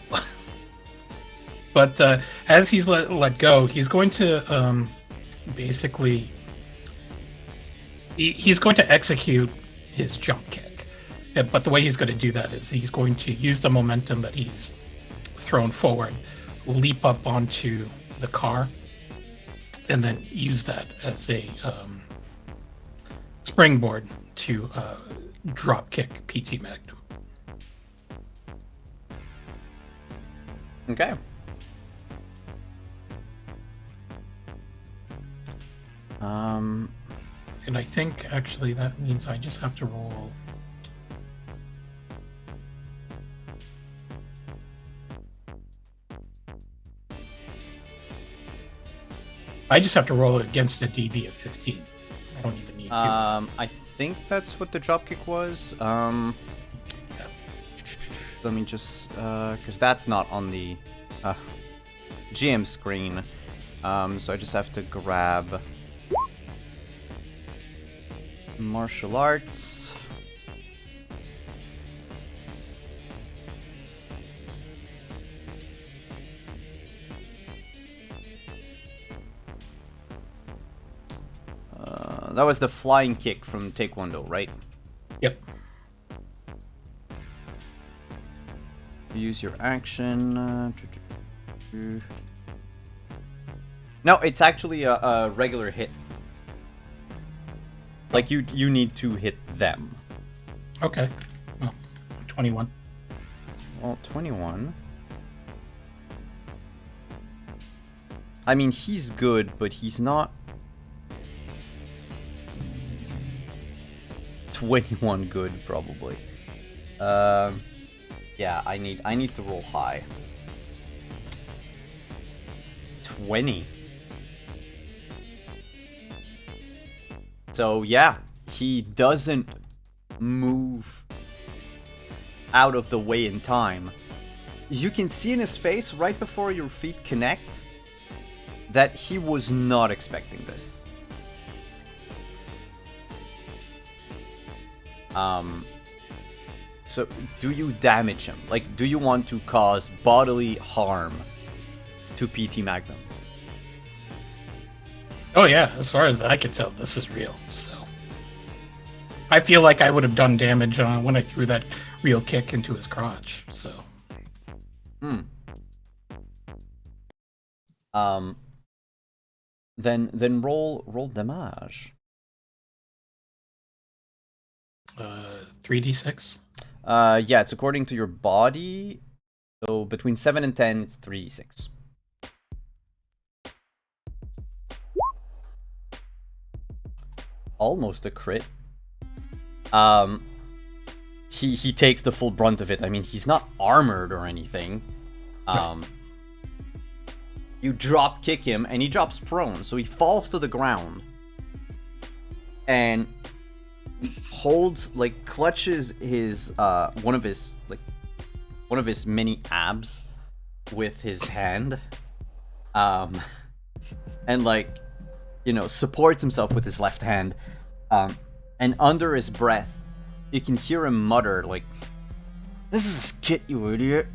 But as he's let go, he's going to basically he's going to execute his jump kick. Yeah, but the way he's going to do that is he's going to use the momentum that he's thrown forward, leap up onto the car, and then use that as a springboard to drop kick PT Magnum. Okay. And I think actually that means I just have to roll. I just have to roll it against a DB of 15. I don't even need to. I think that's what the dropkick was. Let me just, because that's not on the GM screen. So I just have to grab martial arts. That was the flying kick from Taekwondo, right? Yep. Use your action. No, it's actually a regular hit. Like you need to hit them. Okay. Well, 21. Well, 21. I mean, he's good, but he's not 21 good, probably. Yeah, I need to roll high. 20. So yeah, he doesn't move out of the way in time. You can see in his face right before your feet connect that he was not expecting this. So do you damage him? Like, do you want to cause bodily harm to PT Magnum? Oh yeah, as far as I can tell, this is real. So I feel like I would have done damage when I threw that real kick into his crotch. So. Then roll damage. 3d6. Yeah, it's according to your body. So between 7 and 10, it's 3d6. Almost a crit. He takes the full brunt of it. I mean, he's not armored or anything. You drop kick him, and he drops prone, so he falls to the ground. And holds, like, clutches his one of his many abs with his hand, and, like, you know, supports himself with his left hand, and under his breath you can hear him mutter, like, "This is a skit, you idiot."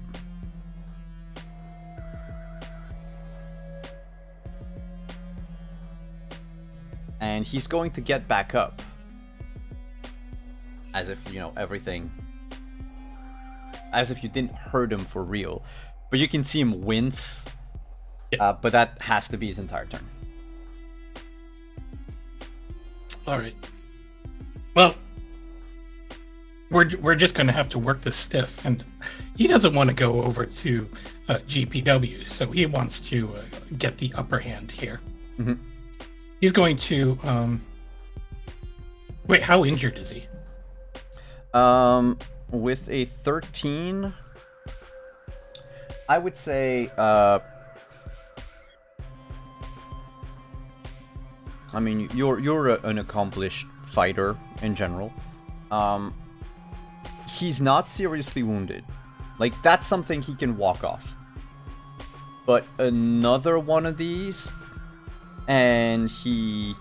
And he's going to get back up. As if, you know, everything... As if you didn't hurt him for real. But you can see him wince. But that has to be his entire turn. Alright. Well, we're just going to have to work this stiff. And he doesn't want to go over to GPW. So he wants to get the upper hand here. Mm-hmm. He's going to... Wait, how injured is he? With a 13, I would say, I mean, you're an accomplished fighter in general. He's not seriously wounded. Like, that's something he can walk off. But another one of these, and he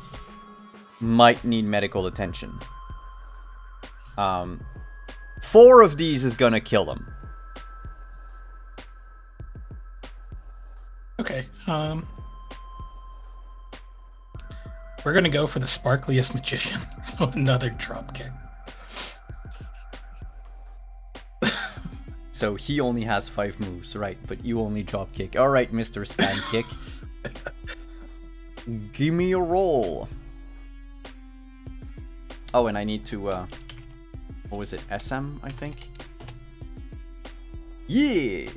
might need medical attention. 4 of these is gonna kill him. Okay, we're gonna go for the sparkliest magician. So another drop kick. So he only has 5 moves, right? But you only drop kick. Alright, Mr. Span Kick. Give me a roll. Oh, and I need to, what was it? SM, I think? Yeah!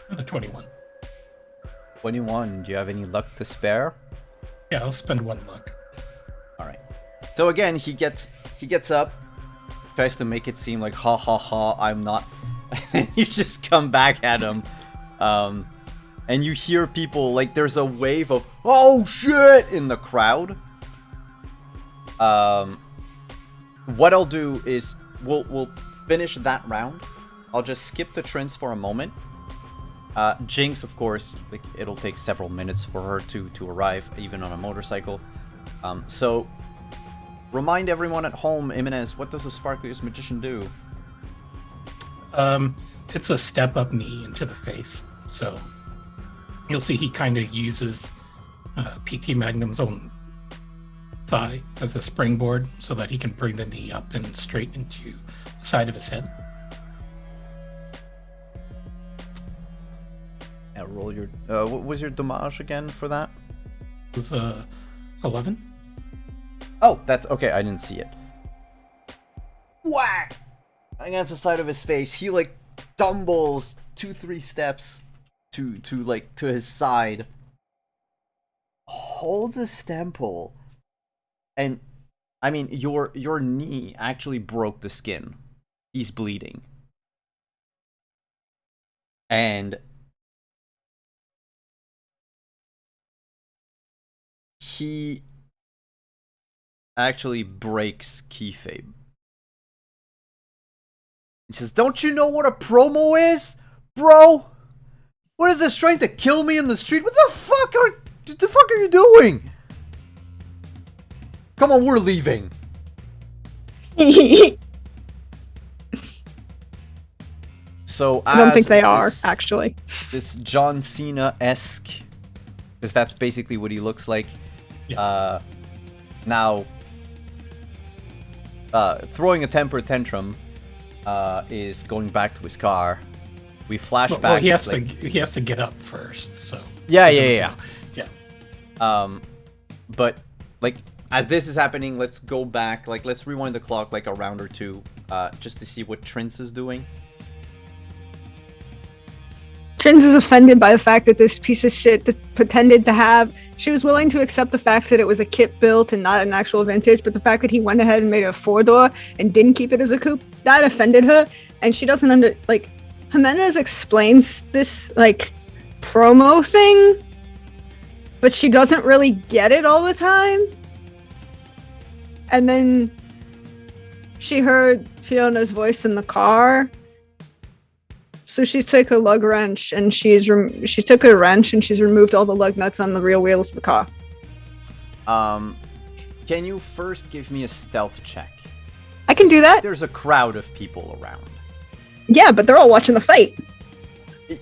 The 21. 21. Do you have any luck to spare? Yeah, I'll spend 1 luck. All right. So again, he gets up, tries to make it seem like ha ha ha, I'm not. And then you just come back at him, and you hear people like there's a wave of oh shit in the crowd. What I'll do is we'll finish that round. I'll just skip the trends for a moment. Jinx, of course, like it'll take several minutes for her to arrive, even on a motorcycle. So, remind everyone at home, Jimenez, what does the Sparkliest Magician do? It's a step-up knee into the face. So, you'll see he kind of uses PT Magnum's own thigh as a springboard so that he can bring the knee up and straight into the side of his head. Yeah, roll your... what was your damage again for that? It was 11. Oh, that's... Okay, I didn't see it. Whack! Against the side of his face, he, like, tumbles 2-3 steps to his side. Holds a stemple. And, I mean, your knee actually broke the skin. He's bleeding. And... he actually breaks kayfabe. He says, "Don't you know what a promo is, bro? What is this, trying to kill me in the street? What the fuck are you doing? Come on, we're leaving." So I don't think they are, this, actually. This John Cena-esque, because that's basically what he looks like. Yeah. Now, throwing a temper tantrum is going back to his car. We flash back. Well, he has to get up first. So yeah. Yeah. But like as this is happening, let's go back. Like let's rewind the clock like a round or two, just to see what Trins is doing. Trins is offended by the fact that this piece of shit that pretended to have... She was willing to accept the fact that it was a kit built and not an actual vintage, but the fact that he went ahead and made it a 4-door and didn't keep it as a coupe, that offended her. And she doesn't Jimenez explains this, like, promo thing, but she doesn't really get it all the time. And then she heard Fiona's voice in the car. So she's took a lug wrench and she took a wrench and she's removed all the lug nuts on the rear wheels of the car. Can you first give me a stealth check? I can do that. There's a crowd of people around. Yeah, but they're all watching the fight.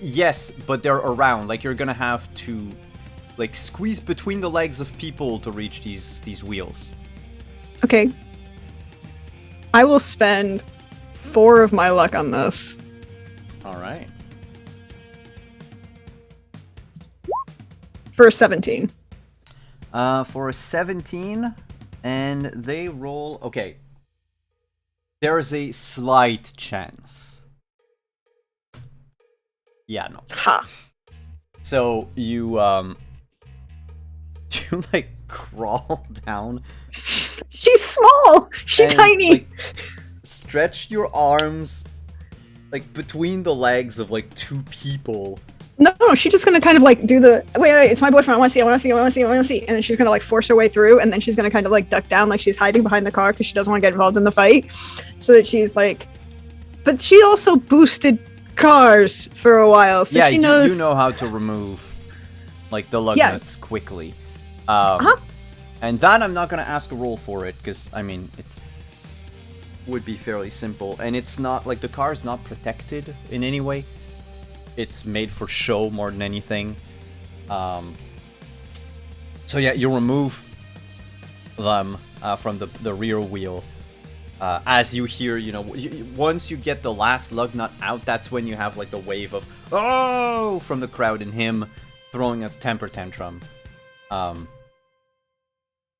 Yes, but they're around. Like you're gonna have to, like, squeeze between the legs of people to reach these wheels. Okay. I will spend 4 of my luck on this. All right. For a 17. For a 17, and they roll... Okay. There is a slight chance. Yeah, no. Ha. So, you, you, like, crawl down. She's small! She's tiny! Like, stretch your arms... like between the legs of like 2 people. No, she's just gonna kind of like do the wait, it's my boyfriend, I wanna see, and then she's gonna like force her way through, and then she's gonna kind of like duck down like she's hiding behind the car because she doesn't want to get involved in the fight. So that she's like, but she also boosted cars for a while, so yeah, she knows. You know how to remove like the lug nuts quickly. And that I'm not gonna ask a roll for it, because I mean it's would be fairly simple, and it's not like the car's not protected in any way. It's made for show more than anything. So yeah, you remove them from the rear wheel, As you hear, once you get the last lug nut out, that's when you have like the wave of "oh" from the crowd and him throwing a temper tantrum.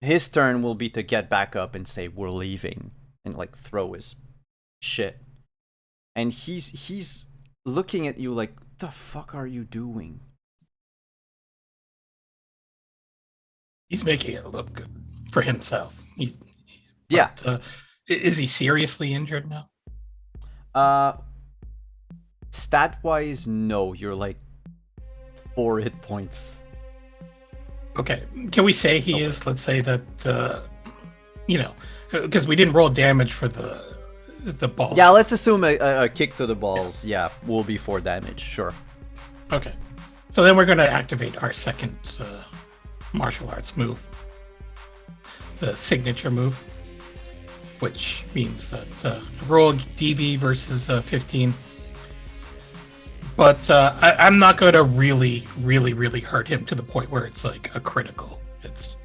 His turn will be to get back up and say, "We're leaving," and like throw his shit. And he's looking at you like, "The fuck are you doing?" He's making it look good for himself. Yeah. Is he seriously injured now? Stat-wise, no. You're like 4 hit points. Okay. Can we say he is? Let's say that, because we didn't roll damage for the balls. Yeah, let's assume a kick to the balls, will be 4 damage, sure. Okay. So then we're going to activate our second martial arts move. The signature move. Which means that roll DV versus 15. But I'm not going to really, really, really hurt him to the point where it's like a critical. It's,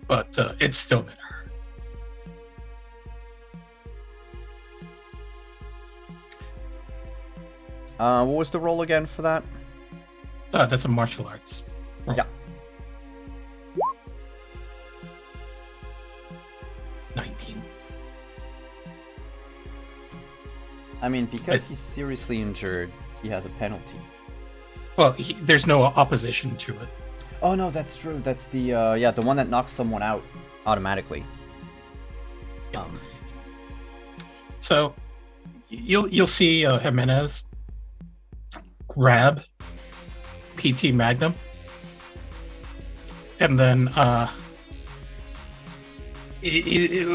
but it's still going to hurt. What was the roll again for that? That's a martial arts roll. Yeah. 19. I mean, because he's seriously injured, he has a penalty. Well, there's no opposition to it. Oh no, that's true. That's the the one that knocks someone out automatically. Yeah. So you'll see Jimenez grab PT Magnum, and then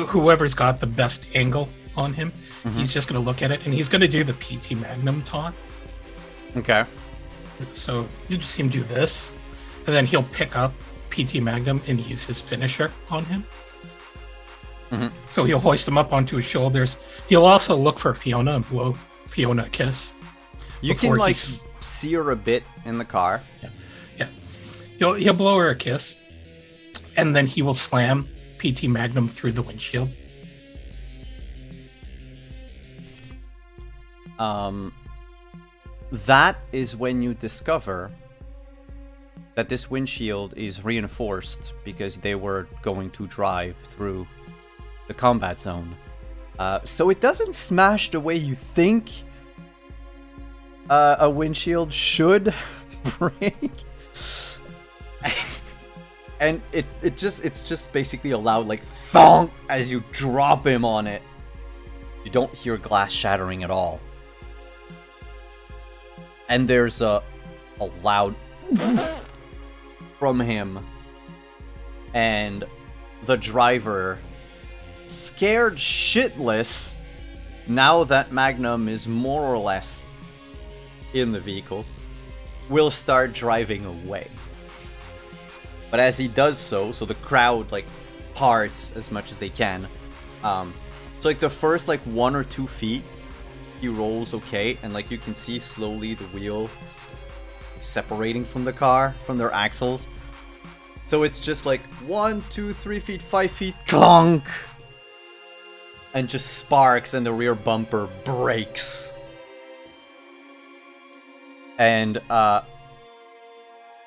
whoever's got the best angle on him, he's just going to look at it, and he's going to do the PT Magnum taunt. Okay. So you just see him do this, and then he'll pick up PT Magnum and use his finisher on him. So he'll hoist him up onto his shoulders. He'll also look for Fiona and blow Fiona a kiss. You can like see her a bit in the car. Yeah. He'll blow her a kiss, and then he will slam PT Magnum through the windshield. That is when you discover that this windshield is reinforced because they were going to drive through the combat zone. So it doesn't smash the way you think a windshield should break. And it's just basically a loud like thonk as you drop him on it. You don't hear glass shattering at all. And there's a loud from him. And the driver, scared shitless, now that Magnum is more or less in the vehicle, will start driving away. But as he does so the crowd like parts as much as they can. So like the first like 1 or 2 feet, he rolls okay, and like you can see slowly the wheels separating from the car, from their axles. So it's just like 1, 2, 3 feet, 5 feet, clunk, and just sparks, and the rear bumper breaks. And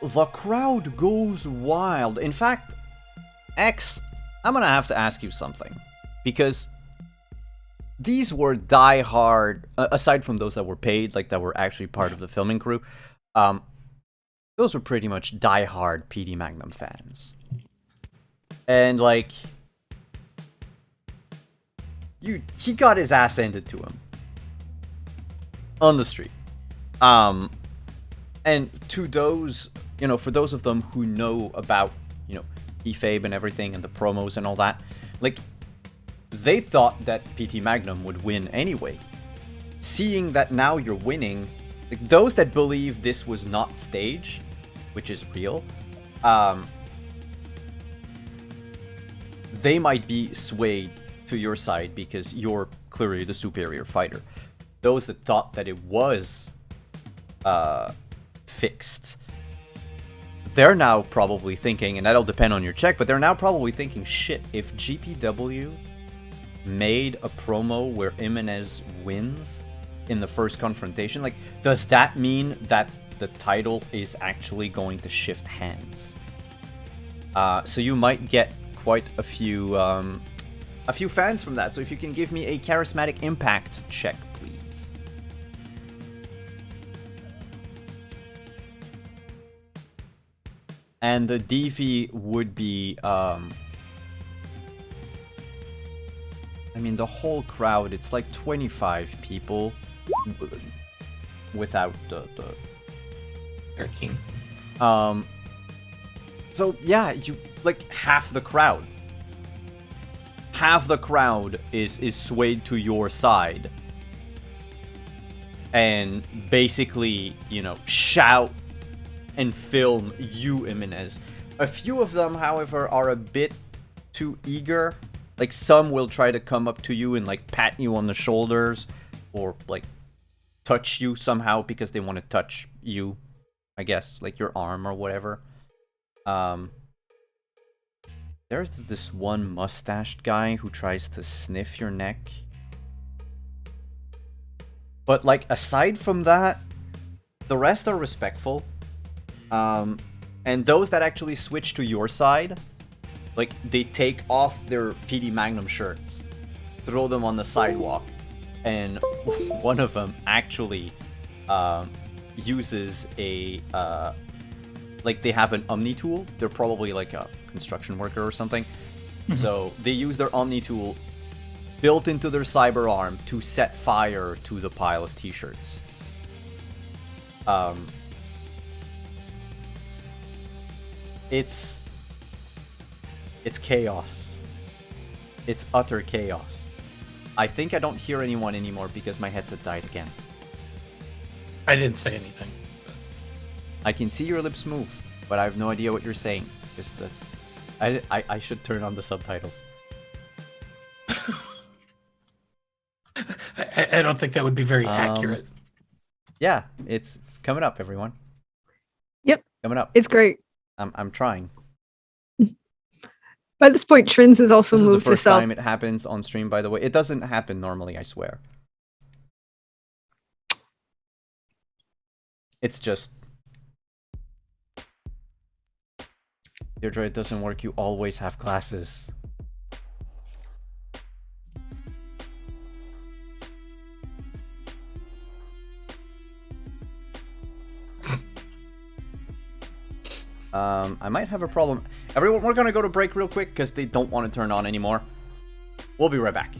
the crowd goes wild. In fact, X, I'm gonna have to ask you something, because these were die-hard, aside from those that were paid, like that were actually part of the filming crew, those were pretty much die-hard PD Magnum fans. And like, he got his ass handed to him on the street. And to those, for those of them who know about, eFabe and everything and the promos and all that, like, they thought that PT Magnum would win anyway. Seeing that now you're winning, like, those that believe this was not stage, which is real, they might be swayed to your side because you're clearly the superior fighter. Those that thought that it was fixed, they're now probably thinking, and that'll depend on your check, but they're now probably thinking, shit, if GPW made a promo where Jimenez wins in the first confrontation, like, does that mean that the title is actually going to shift hands? So you might get quite a few fans from that. So if you can give me a charismatic impact check, please. And the DV would be, I mean, the whole crowd, it's like 25 people without the 13. So yeah, you like half the crowd. Half the crowd is swayed to your side. And basically, you know, shout and film you, Jimenez. A few of them, however, are a bit too eager. Like, some will try to come up to you and like pat you on the shoulders or like touch you somehow because they want to touch you, I guess, like your arm or whatever. There's this one mustached guy who tries to sniff your neck. But like, aside from that, the rest are respectful. And those that actually switch to your side, like, they take off their PD Magnum shirts, throw them on the sidewalk, and one of them actually uses a like, they have an Omni tool. They're probably like a construction worker or something. So they use their Omni tool built into their cyber arm to set fire to the pile of t-shirts. It's chaos. It's utter chaos. I think I don't hear anyone anymore because my headset died again. I didn't say anything. I can see your lips move, but I have no idea what you're saying. Just I should turn on the subtitles. I don't think that would be very accurate. Yeah, it's coming up, everyone. Yep. Coming up. It's great. I'm trying. By this point, Trins has also This is the moved first this up. time it happens on stream, by the way. It doesn't happen normally, I swear. It's just... Deirdre, it doesn't work. You always have glasses. I might have a problem. Everyone, we're gonna go to break real quick because they don't want to turn on anymore. We'll be right back.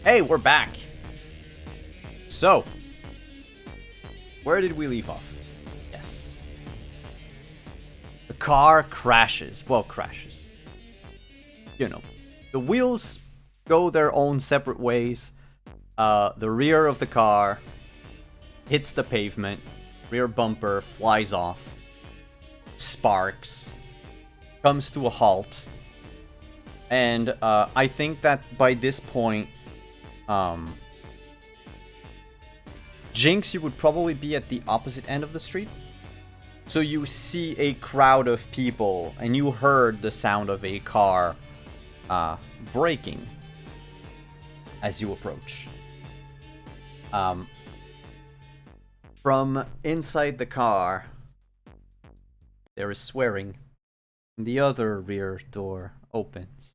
Hey, we're back. So, where did we leave off? Yes. The car crashes. Well, crashes. You know, the wheels go their own separate ways. The rear of the car hits the pavement. Rear bumper flies off. Sparks. Comes to a halt. And I think that by this point, Jinx, you would probably be at the opposite end of the street. So you see a crowd of people, and you heard the sound of a car braking as you approach. From inside the car, there is swearing, and the other rear door opens.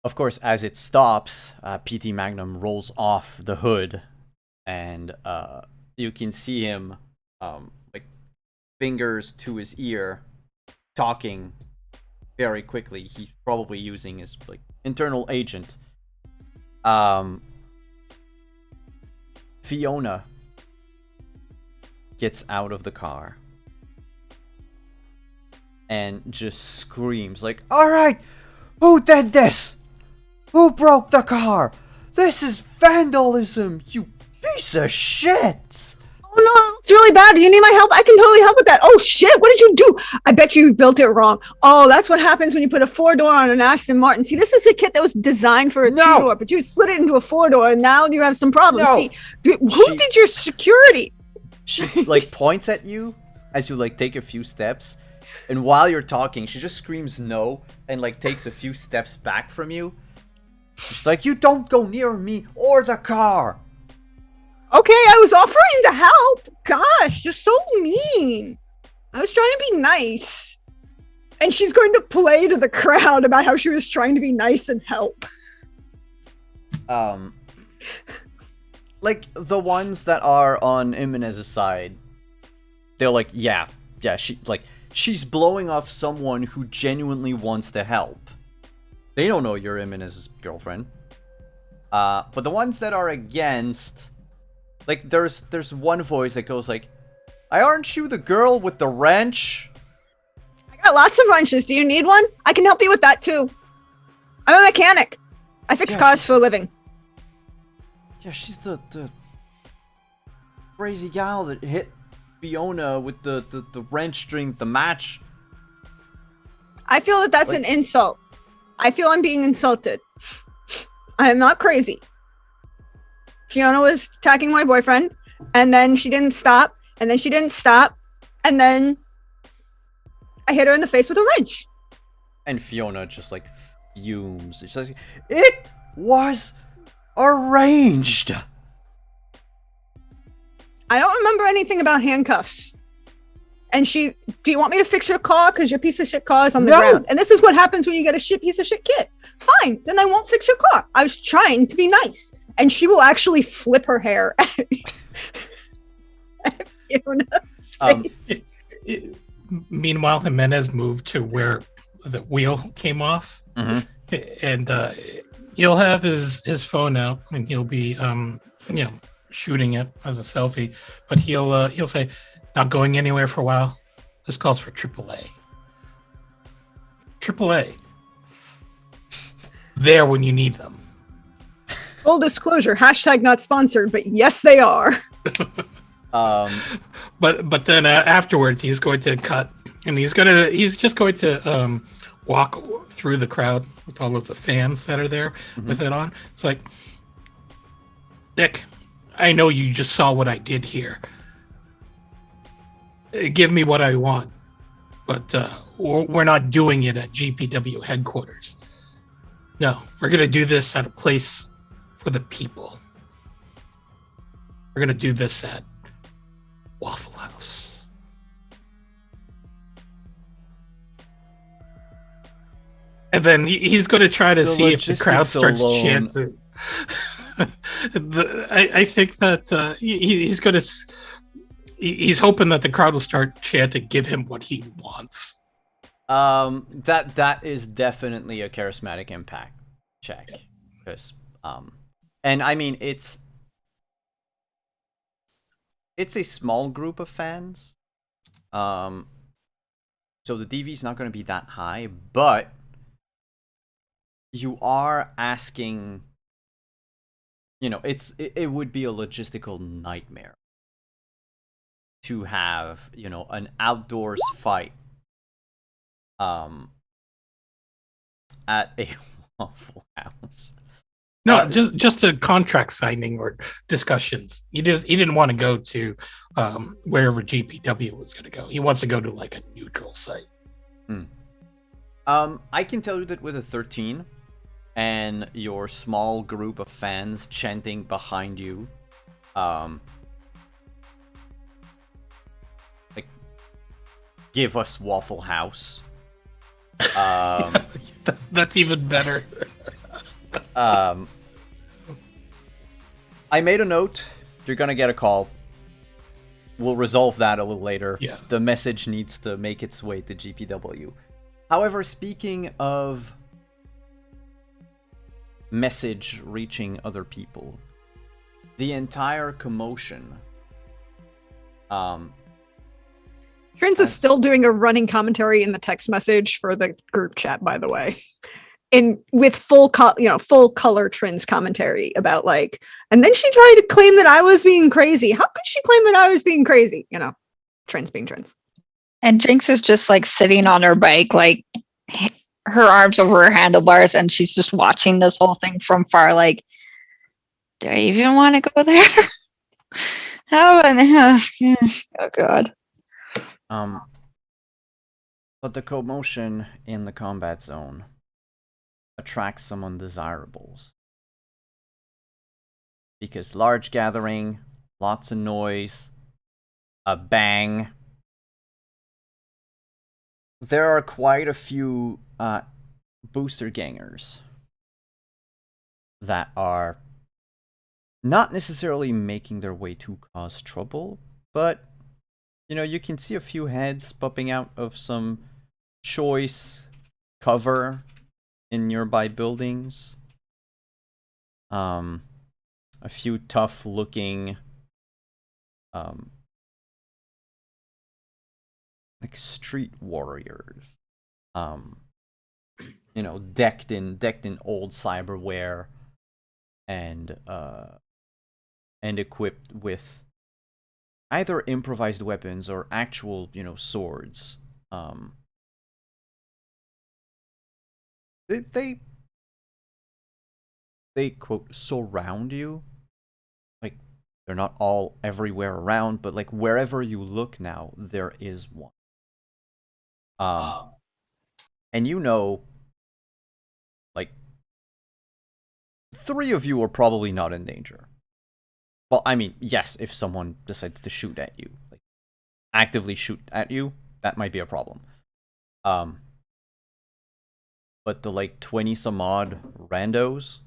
Of course, as it stops, PT Magnum rolls off the hood, and you can see him, like, fingers to his ear, talking very quickly. He's probably using his, like, internal agent. Fiona gets out of the car and just screams, like, "All right, who did this? Who broke the car? This is vandalism, you piece of shit!" Oh no, it's really bad. Do you need my help? I can totally help with that. Oh shit, what did you do? I bet you built it wrong. Oh, that's what happens when you put a 4-door on an Aston Martin. See, this is a kit that was designed for a 2-door, but you split it into a 4-door, and now you have some problems. No. See, who did your security? She, like, points at you as you, like, take a few steps, and while you're talking, she just screams no, and, like, takes a few steps back from you. She's like, "You don't go near me or the car!" Okay, I was offering to help. Gosh, you're so mean. I was trying to be nice. And she's going to play to the crowd about how she was trying to be nice and help. Like, the ones that are on Jimenez's side, they're like, yeah, she's blowing off someone who genuinely wants to help. They don't know you're Jimenez's girlfriend. But the ones that are against, like, there's one voice that goes like, "Aren't you the girl with the wrench?" I got lots of wrenches. Do you need one? I can help you with that too. I'm a mechanic. I fix cars for a living. Yeah, she's the crazy gal that hit Fiona with the wrench during the match. I feel that that's an insult. I feel I'm being insulted. I am not crazy. Fiona was attacking my boyfriend, and then she didn't stop, and then she didn't stop, and then I hit her in the face with a wrench. And Fiona just, like, fumes. She says, "It was arranged." I don't remember anything about handcuffs. And do you want me to fix your car? Because your piece of shit car is on the ground. And this is what happens when you get a piece of shit kit. Fine, then I won't fix your car. I was trying to be nice. And she will actually flip her hair at Fiona's face. Meanwhile, Jimenez moved to where the wheel came off. Mm-hmm. And he'll have his phone out, and he'll be shooting it as a selfie. But he'll say, "Not going anywhere for a while. This calls for AAA. AAA. There when you need them." Full disclosure, hashtag not sponsored, but yes, they are. But then afterwards, he's going to cut, and he's just going to walk through the crowd with all of the fans that are there with it on. It's like, "Nick, I know you just saw what I did here. Give me what I want, but we're not doing it at GPW headquarters. No, we're going to do this at a place for the people. We're going to do this at Waffle House." And then he's going to try to see if the crowd starts chanting. I think that he's going to... He's hoping that the crowd will start chanting, "Give him what he wants." That is definitely a charismatic impact check, because And I mean, it's a small group of fans. So the DV is not going to be that high, but you are asking, it would be a logistical nightmare to have, an outdoors fight at a Waffle House. No, just a contract signing or discussions. He didn't want to go to wherever GPW was going to go. He wants to go to like a neutral site. I can tell you that with a 13 and your small group of fans chanting behind you, like, give us Waffle House. That's even better. I made a note. You're gonna get a call. We'll resolve that a little later. Yeah. The message needs to make its way to GPW. However, speaking of message reaching other people, the entire commotion. Trins is still doing a running commentary in the text message for the group chat, by the way. And with full color Trins commentary about like, and then she tried to claim that I was being crazy. How could she claim that I was being crazy? Trins being Trins. And Jinx is just like sitting on her bike, like her arms over her handlebars, and she's just watching this whole thing from far. Like, do I even want to go there? Oh god. But the commotion in the combat zone attracts some undesirables. Because large gathering, lots of noise, a bang. There are quite a few booster gangers that are not necessarily making their way to cause trouble, but you can see a few heads popping out of some choice cover in nearby buildings. A few tough looking like street warriors, decked in old cyberware and equipped with either improvised weapons or actual swords. They quote surround you. Like, they're not all everywhere around, but like wherever you look now, there is one. And like 3 of you are probably not in danger. Well, I mean, yes, if someone decides to shoot at you, like actively shoot at you, that might be a problem. But the like 20 some odd randos,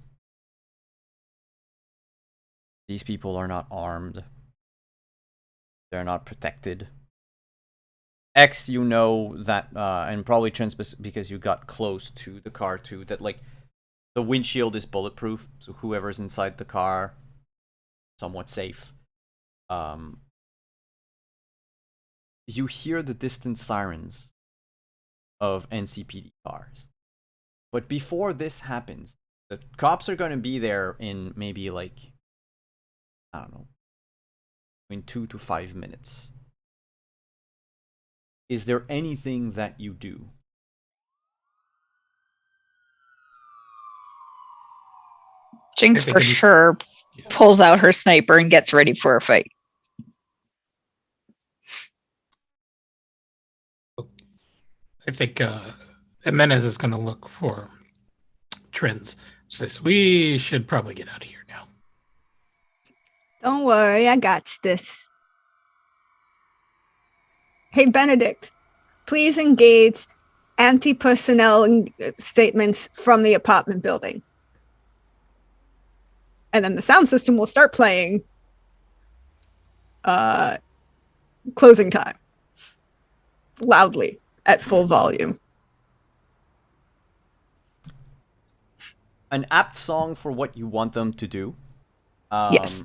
these people are not armed. They're not protected. X, that, and probably Trans because you got close to the car too, that like the windshield is bulletproof, so whoever's inside the car, somewhat safe. You hear the distant sirens of NCPD cars. But before this happens, the cops are going to be there in maybe like, I don't know, between 2 to 5 minutes. Is there anything that you do? Jinx for sure pulls out her sniper and gets ready for a fight. I think Jimenez is going to look for Trins. Says we should probably get out of here now. Don't worry, I got this. Hey, Benedict, please engage anti-personnel statements from the apartment building. And then the sound system will start playing closing time loudly at full volume. an apt song for what you want them to do. Yes.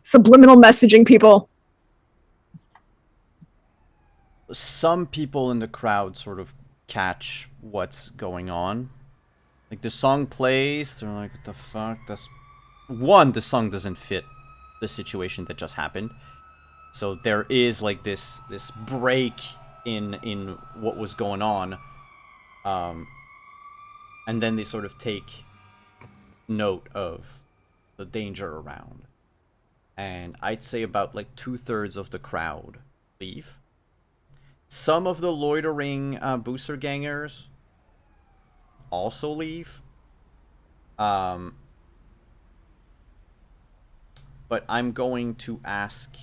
Subliminal messaging, people. Some people in the crowd sort of catch what's going on. Like, the song plays, they're like, what the fuck? The song doesn't fit the situation that just happened. So there is, like, this break in what was going on. And then they sort of take note of the danger around. And I'd say about, like, 2/3 of the crowd leave. Some of the loitering booster gangers also leave. But I'm going to ask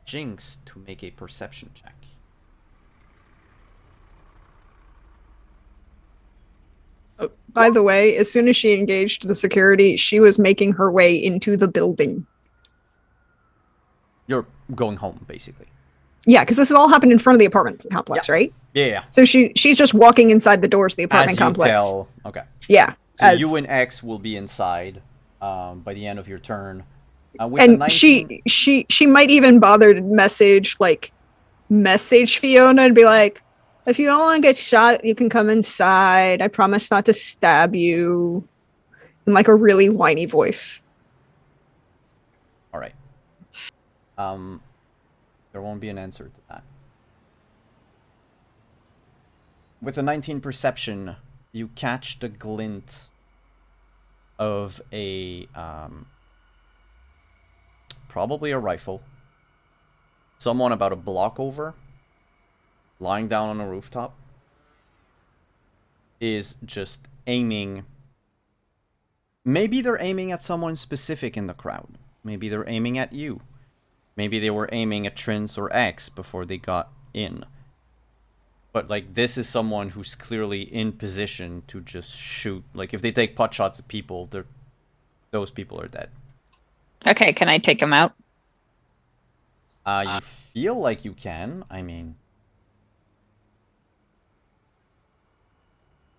Jinx to make a perception check. By the way, as soon as she engaged the security, she was making her way into the building. You're going home, basically. Yeah, because this has all happened in front of the apartment complex, right? Yeah. So she's just walking inside the doors of the apartment complex. Okay. Yeah. So you and X will be inside by the end of your turn. And 19... she might even bother to message Fiona and be like, if you don't want to get shot, you can come inside. I promise not to stab you. In like a really whiny voice. All right. There won't be an answer to that. With a 19 perception, you catch the glint of a probably a rifle. Someone about a block over, lying down on a rooftop, is just aiming. Maybe they're aiming at someone specific in the crowd. Maybe they're aiming at you. Maybe they were aiming at Trince or X before they got in. But, like, this is someone who's clearly in position to just shoot. Like, if they take pot shots at people, those people are dead. Okay, can I take them out? You feel like you can. I mean,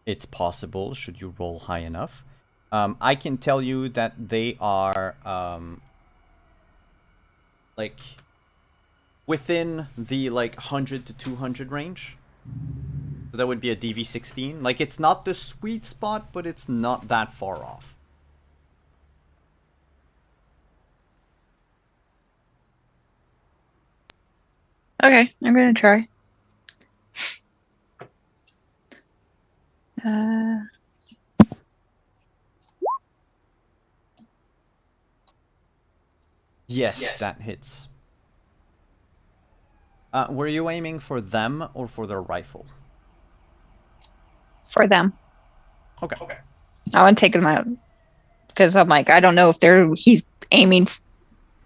it's possible, should you roll high enough. I can tell you that they are, like, within the, like, 100 to 200 range. So that would be a DV16. Like, it's not the sweet spot, but it's not that far off. Okay, I'm gonna try. Yes, that hits. Were you aiming for them or for their rifle? For them. Okay. I want to take them out because I'm like, I don't know if he's aiming.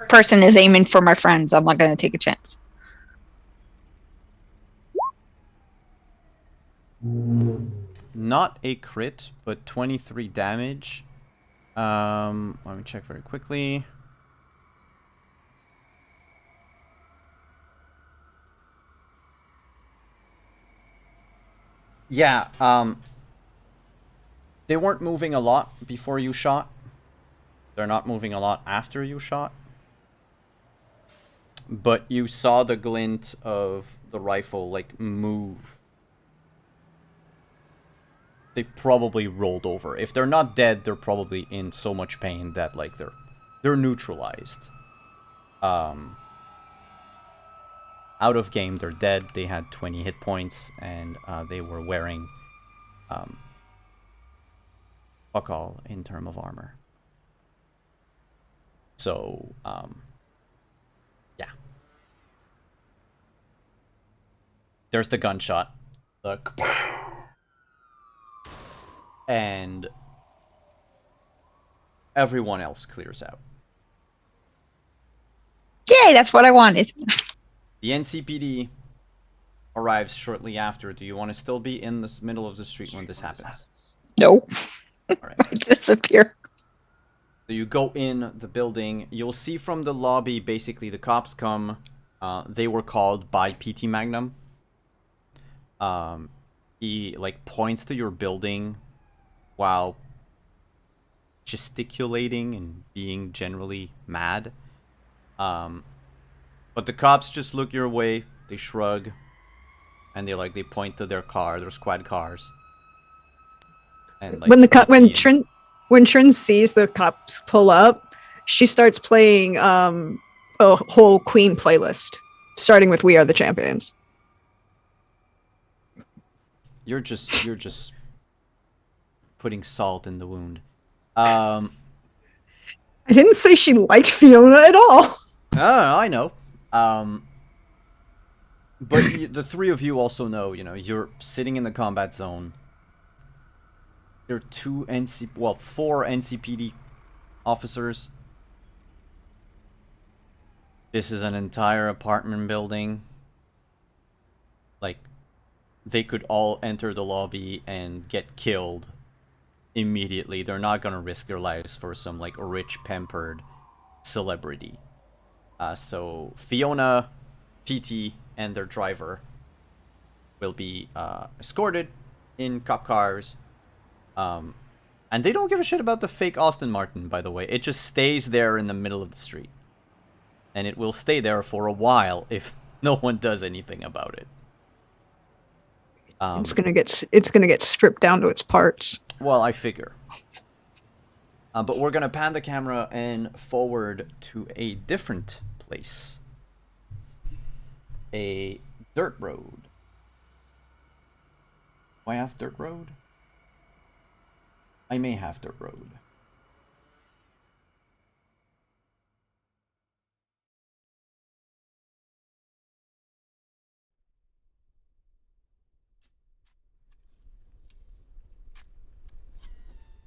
Person is aiming for my friends. I'm not gonna take a chance. Not a crit, but 23 damage. Let me check very quickly. Yeah, they weren't moving a lot before you shot. They're not moving a lot after you shot. But you saw the glint of the rifle, like, move. They probably rolled over. If they're not dead, they're probably in so much pain that, like, they're neutralized. Out of game, they're dead. They had 20 hit points, and they were wearing fuck all in term of armor. So, yeah. There's the gunshot. Look. And everyone else clears out. Yay, that's what I wanted. The NCPD arrives shortly after. Do you want to still be in the middle of the street when this happens? No. All right. I disappear. So you go in the building. You'll see from the lobby, basically, the cops come. They were called by PT Magnum. He, like, points to your building while gesticulating and being generally mad. But the cops just look your way, they shrug, and they point to their squad cars. And like when Trin sees the cops pull up, she starts playing a whole Queen playlist, starting with "We Are the Champions." You're just putting salt in the wound. I didn't say she liked Fiona at all. Oh, I know. But the three of you also know, you're sitting in the combat zone. There are 4 NCPD officers. This is an entire apartment building. Like, they could all enter the lobby and get killed immediately. They're not gonna risk their lives for some, like, rich, pampered celebrity. So, Fiona, PT, and their driver will be escorted in cop cars. And they don't give a shit about the fake Aston Martin, by the way. It just stays there in the middle of the street. And it will stay there for a while if no one does anything about it. It's gonna get stripped down to its parts. Well, I figure. But we're gonna pan the camera and forward to a different place. A dirt road. Do I have dirt road? I may have dirt road.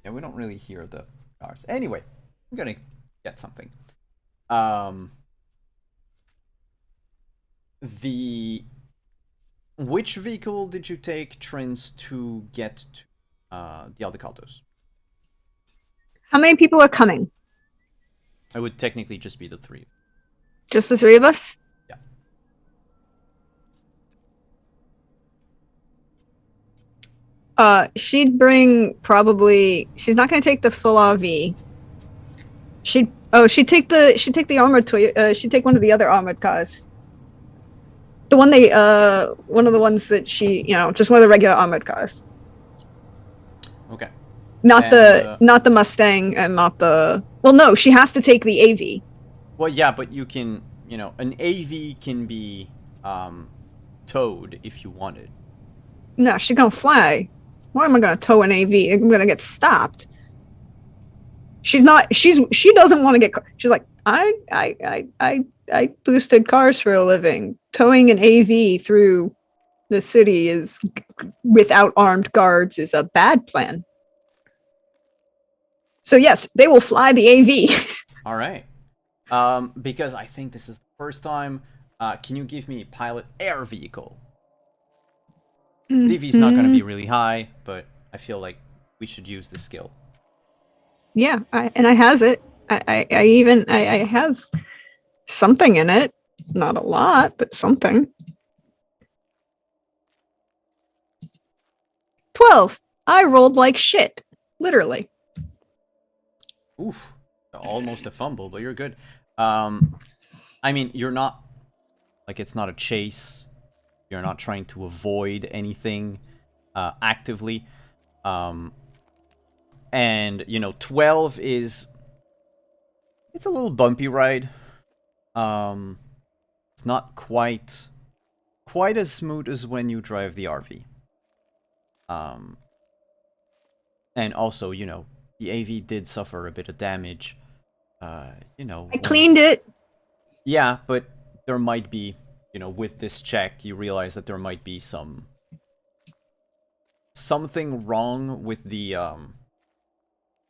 Yeah, we don't really hear the cars. Anyway, I'm gonna get something. Which vehicle did you take, Trins, to get to the Aldecatos? How many people are coming? It would technically just be the 3. Just the 3 of us? Yeah. She'd bring probably. She's not going to take the full RV. She'd take the armored Toyota. She'd take one of the other armored cars. The one one of the ones that just one of the regular armored cars. Okay. Not the Mustang and not the. Well, no, she has to take the AV. Well, yeah, but you can, an AV can be towed if you wanted. No, she's gonna fly. Why am I gonna tow an AV? I'm gonna get stopped. She doesn't want to get. She's like, I boosted cars for a living. Towing an AV through the city is without armed guards is a bad plan. So yes, they will fly the AV. All right. Because I think this is the first time. Can you give me pilot air vehicle? DV's not going to be really high, but I feel like we should use the skill. Yeah, I has it. I has something in it. Not a lot, but something. 12. I rolled like shit. Literally. Oof. Almost a fumble, but you're good. I mean, you're not... Like, it's not a chase. You're not trying to avoid anything actively. And, 12 is... It's a little bumpy ride. It's not quite as smooth as when you drive the RV. And also, the AV did suffer a bit of damage. I cleaned it. Yeah, but there might be, with this check, you realize that there might be something wrong with the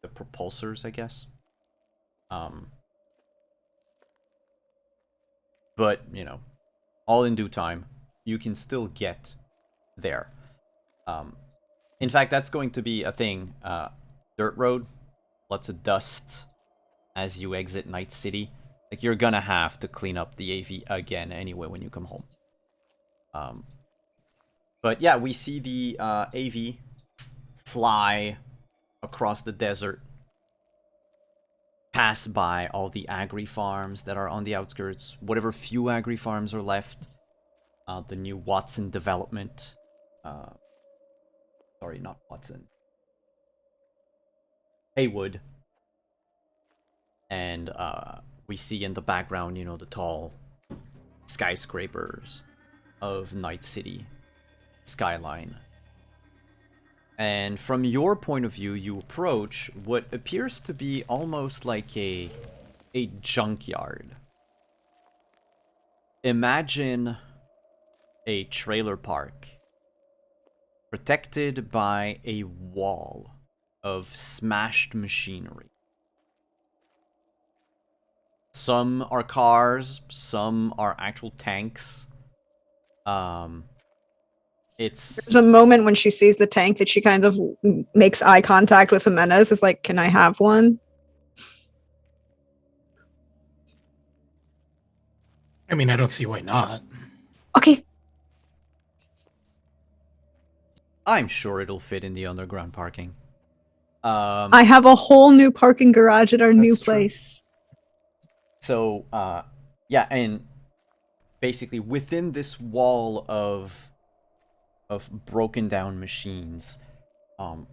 propulsors, I guess. But, all in due time, you can still get there. In fact, that's going to be a thing. Dirt road, lots of dust as you exit Night City. Like, you're gonna have to clean up the AV again anyway when you come home. But yeah, we see the AV fly across the desert, pass by all the agri farms that are on the outskirts, whatever few agri farms are left, the new Watson development. Sorry, not Watson. Haywood. And we see in the background, you know, the tall skyscrapers of Night City skyline. And from your point of view, you approach what appears to be almost like a junkyard. Imagine a trailer park protected by a wall of smashed machinery. Some are cars, some are actual tanks. There's a moment when she sees the tank that she kind of makes eye contact with Jimenez. It's like, can I have one? I mean, I don't see why not. Okay. I'm sure it'll fit in the underground parking. I have a whole new parking garage at our new That's true. place. So, yeah, and basically within this wall of broken down machines,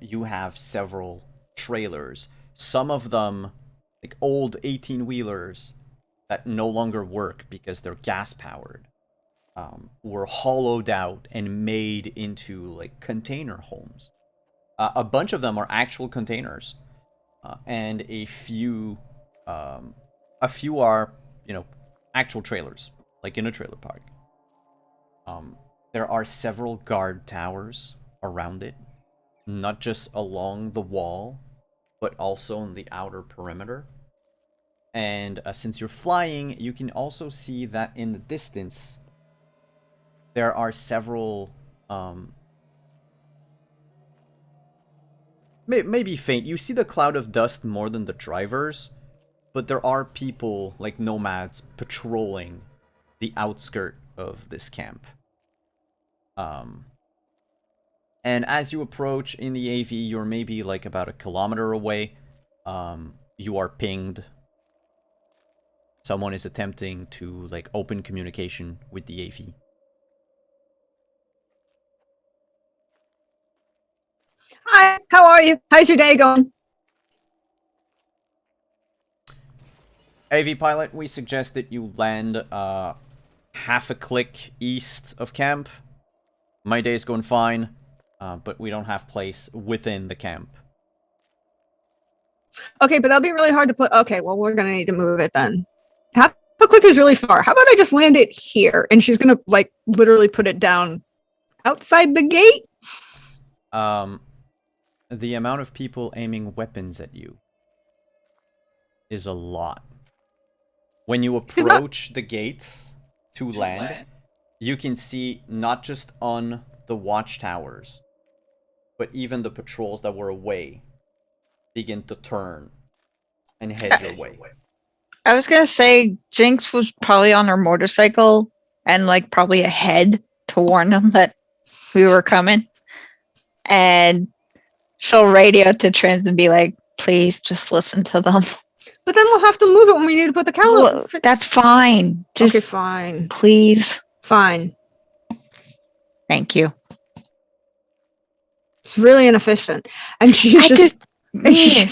you have several trailers. Some of them, like old 18-wheelers that no longer work because they're gas powered, were hollowed out and made into like container homes. A bunch of them are actual containers, and a few are, you know, actual trailers, like in a trailer park. There are several guard towers around it, not just along the wall, but also on the outer perimeter. And since you're flying, you can also see that in the distance, there are several, maybe faint. You see the cloud of dust more than the drivers, but there are people, like nomads, patrolling the outskirt of this camp. And as you approach in the AV, you're maybe like about a kilometer away. You are pinged. Someone is attempting to like open communication with the AV. Hi, how are you? How's your day going? AV pilot, we suggest that you land half a click east of camp. My day's going fine, but we don't have place within the camp. Okay, but that'll be really hard to put. Okay, well, we're gonna need to move it then. Half a click is really far. How about I just land it here? And she's gonna like literally put it down outside the gate. The amount of people aiming weapons at you is a lot. When you approach the gates to land, you can see not just on the watchtowers, but even the patrols that were away begin to turn and head your way. I was gonna say Jinx was probably on her motorcycle and like probably ahead to warn them that we were coming. And she'll radio to Trins and be like, please just listen to them. But then we'll have to move it when we need to put the Well, that's fine. Just okay, fine. please. Fine. Thank you. It's really inefficient. And she's just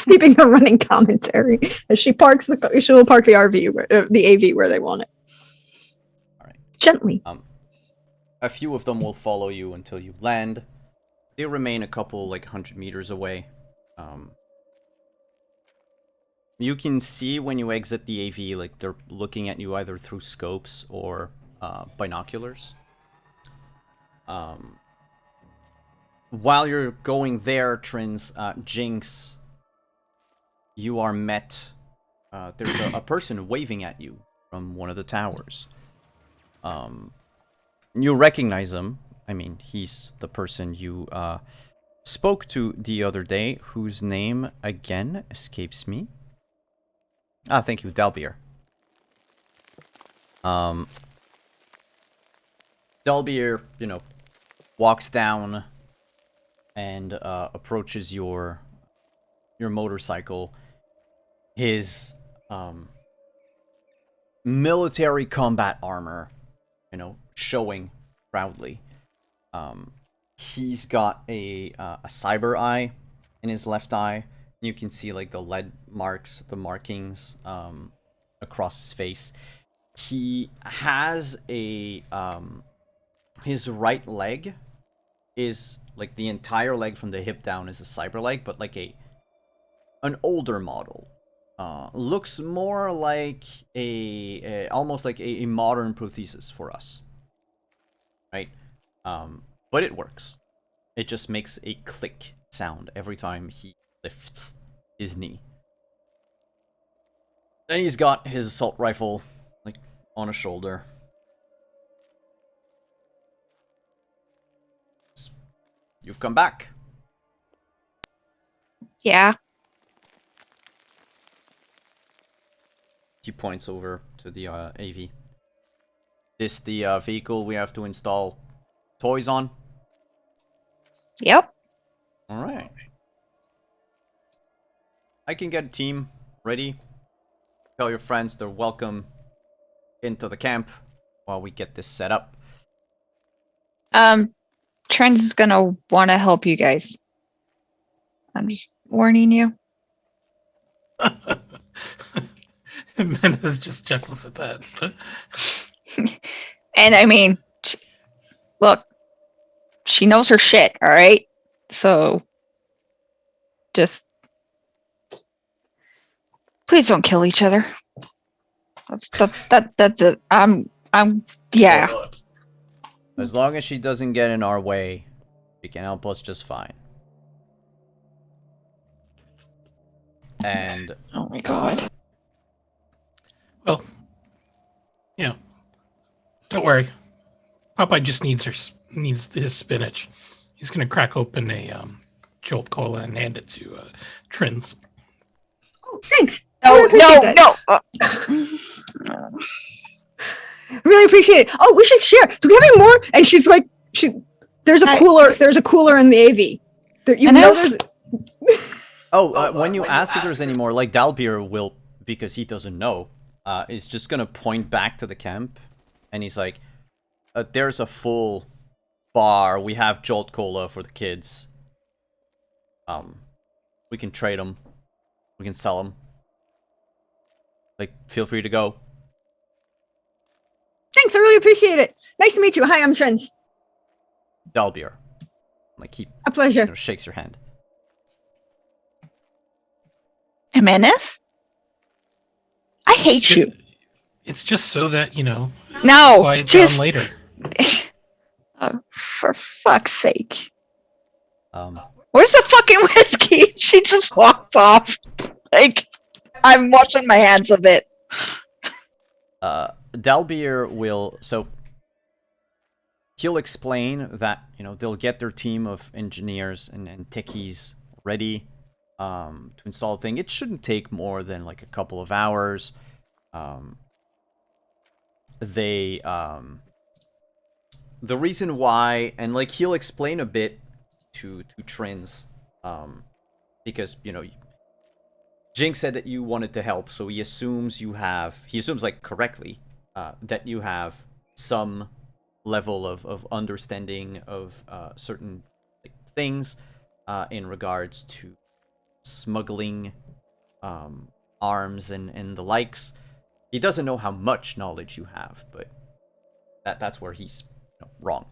keeping a running commentary as she parks she will park the RV, the AV where they want it. All right. Gently. A few of them will follow you until you land. They remain a couple, like, 100 meters away. You can see when you exit the AV, like, they're looking at you either through scopes or binoculars. While you're going there, Trins, Jinx, you are met. There's a person waving at you from one of the towers. You recognize him. I mean, he's the person you spoke to the other day, whose name, again, escapes me. Ah, thank you, Dalbier. Dalbier, you know, walks down and approaches your your motorcycle, his military combat armor, showing proudly. He's got a cyber eye in his left eye. You can see like the lead marks, the markings across his face. He has a his right leg is like the entire leg from the hip down is a cyber leg, but like an older model. Looks more like almost like a modern prosthesis for us, right? But it works. It just makes a click sound every time he lifts his knee. Then he's got his assault rifle like on his shoulder. You've come back. Yeah. He points over to the AV. This the vehicle we have to install toys on? Yep. Alright. I can get a team ready. Tell your friends they're welcome into the camp while we get this set up. Trent is gonna want to help you guys. I'm just warning you. Menace just chuckles at that. And I mean, look, she knows her shit, all right? So just please don't kill each other. That's it. I'm yeah. As long as she doesn't get in our way, she can help us just fine. And Oh my god. Well, don't worry. Popeye just needs his spinach. He's gonna crack open a Jolt Cola and hand it to Trins. Oh, thanks. No, Really appreciate no, that. no. Really appreciate it. Oh, we should share. Do we have any more? And she's like, there's a cooler. There's a cooler in the AV. There's. when you ask if there's any more, like Dalbeer will, because he doesn't know, is just gonna point back to the camp, and he's like, "There's a full bar. We have Jolt Cola for the kids. We can trade them. We can sell them. Like, feel free to go." Thanks. I really appreciate it. Nice to meet you. Hi, I'm Trent. Dalbeer, like he A pleasure. shakes your hand. Menace? I hate you. It's just so that No, quiet just down later. oh, for fuck's sake. Um, Where's the fucking whiskey? She just walks off. Like, I'm washing my hands of it. Dalbeer will, so he'll explain that, they'll get their team of engineers and techies ready to install the thing. It shouldn't take more than like a couple of hours. The reason why, and like he'll explain a bit to Trins, because, Jinx said that you wanted to help, so he assumes like correctly, that you have some level of understanding of certain things in regards to smuggling arms and the likes. He doesn't know how much knowledge you have, but that's where he's wrong.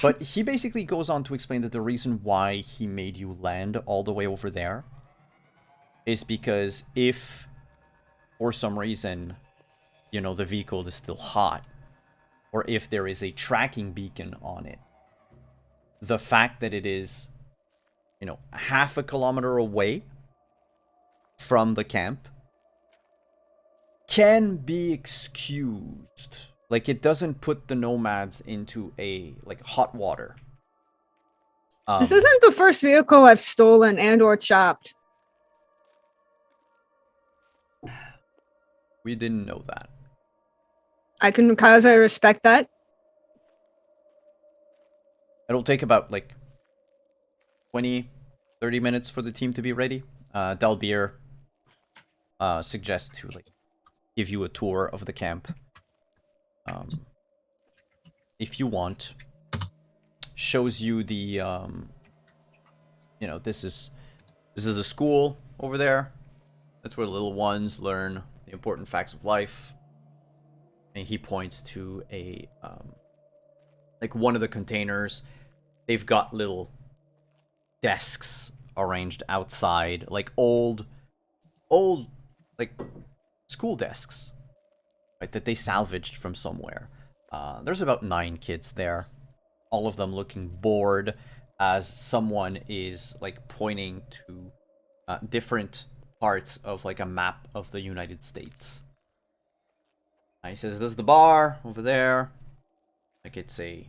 But he basically goes on to explain that the reason why he made you land all the way over there is because if, for some reason, the vehicle is still hot, or if there is a tracking beacon on it, the fact that it is, half a kilometer away from the camp can be excused. Like, it doesn't put the nomads into hot water. This isn't the first vehicle I've stolen and or chopped. We didn't know that. Because I respect that. It'll take about 20, 30 minutes for the team to be ready. Dalbeer suggests to like give you a tour of the camp. If you want, shows you the this is a school over there. That's where the little ones learn the important facts of life. And he points to a like one of the containers. They've got little desks arranged outside, like old like school desks, right, that they salvaged from somewhere. There's about 9 kids there, all of them looking bored as someone is like pointing to different parts of like a map of the United States. And he says, "This is the bar over there." Like it's a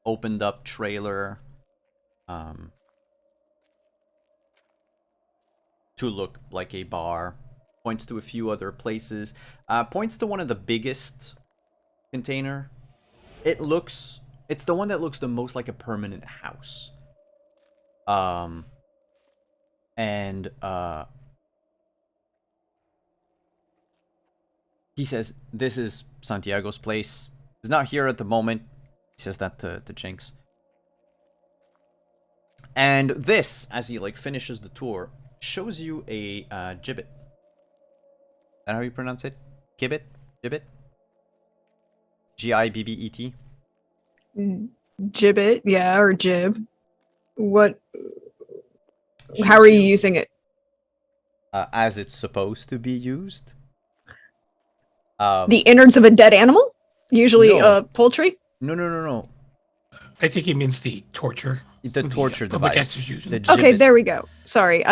opened up trailer to look like a bar. Points to a few other places. Points to one of the biggest container. It's the one that looks the most like a permanent house. And he says, "This is Santiago's place. He's not here at the moment." He says that to Jinx. And this, as he like finishes the tour, shows you a gibbet. Is that how you pronounce it? Gibbet? Gibbet? Gibbet? Gibbet, yeah, or jib. What? How are you using it? As it's supposed to be used. The innards of a dead animal? Usually poultry? No. I think he means the torture. The torture public device. execution. Okay, there we go. Sorry,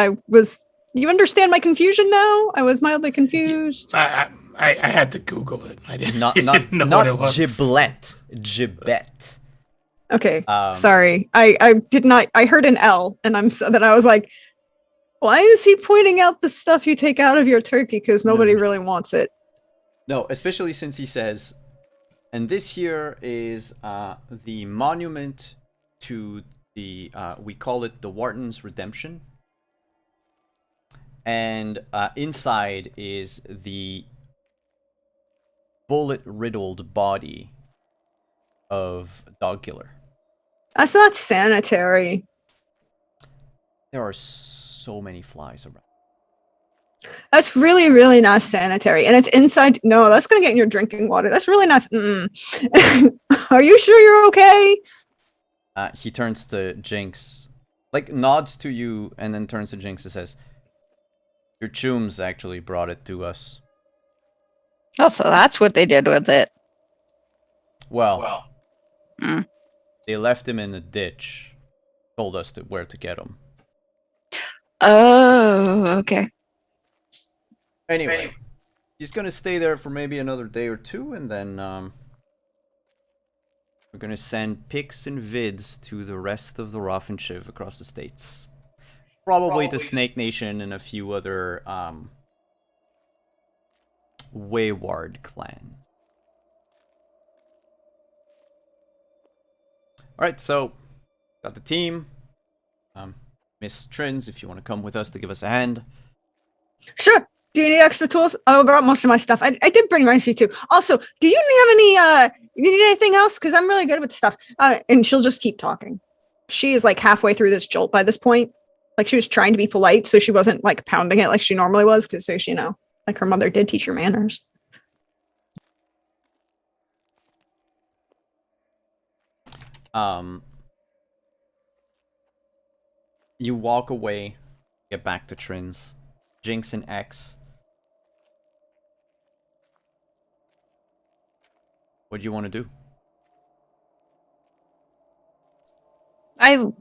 you understand my confusion now? I was mildly confused. I had to Google it. I didn't, Not didn't know what it was. giblet. Gibbet. Okay, sorry. I did not. I heard an L, and I was like, why is he pointing out the stuff you take out of your turkey? Because nobody really wants it. No, especially since he says, and this here is the monument to the, we call it the Wharton's Redemption. And inside is the bullet-riddled body of Dog Killer. That's not sanitary. There are so many flies around. That's really, really not sanitary. And it's inside. No, that's going to get in your drinking water. That's really not. Are you sure you're okay? He turns to Jinx, like nods to you, and then turns to Jinx and says, "Your chooms actually brought it to us." Oh, so that's what they did with it. Well. Mm. They left him in the ditch. Told us where to get him. Oh, okay. Anyway, he's gonna stay there for maybe another day or two, and then we're gonna send pics and vids to the rest of the Raffenschiff across the states. Probably to Snake Nation and a few other wayward clans. Alright, so got the team. Miss Trins, if you want to come with us to give us a hand. Sure. Do you need extra tools? I brought most of my stuff. I did bring my sheet too. Also, do you have any, you need anything else? Because I'm really good with stuff. And she'll just keep talking. She is like halfway through this jolt by this point. Like she was trying to be polite, so she wasn't like pounding it like she normally was. Because so she, like her mother did teach her manners. You walk away, get back to Trins, Jinx and X. What do you want to do?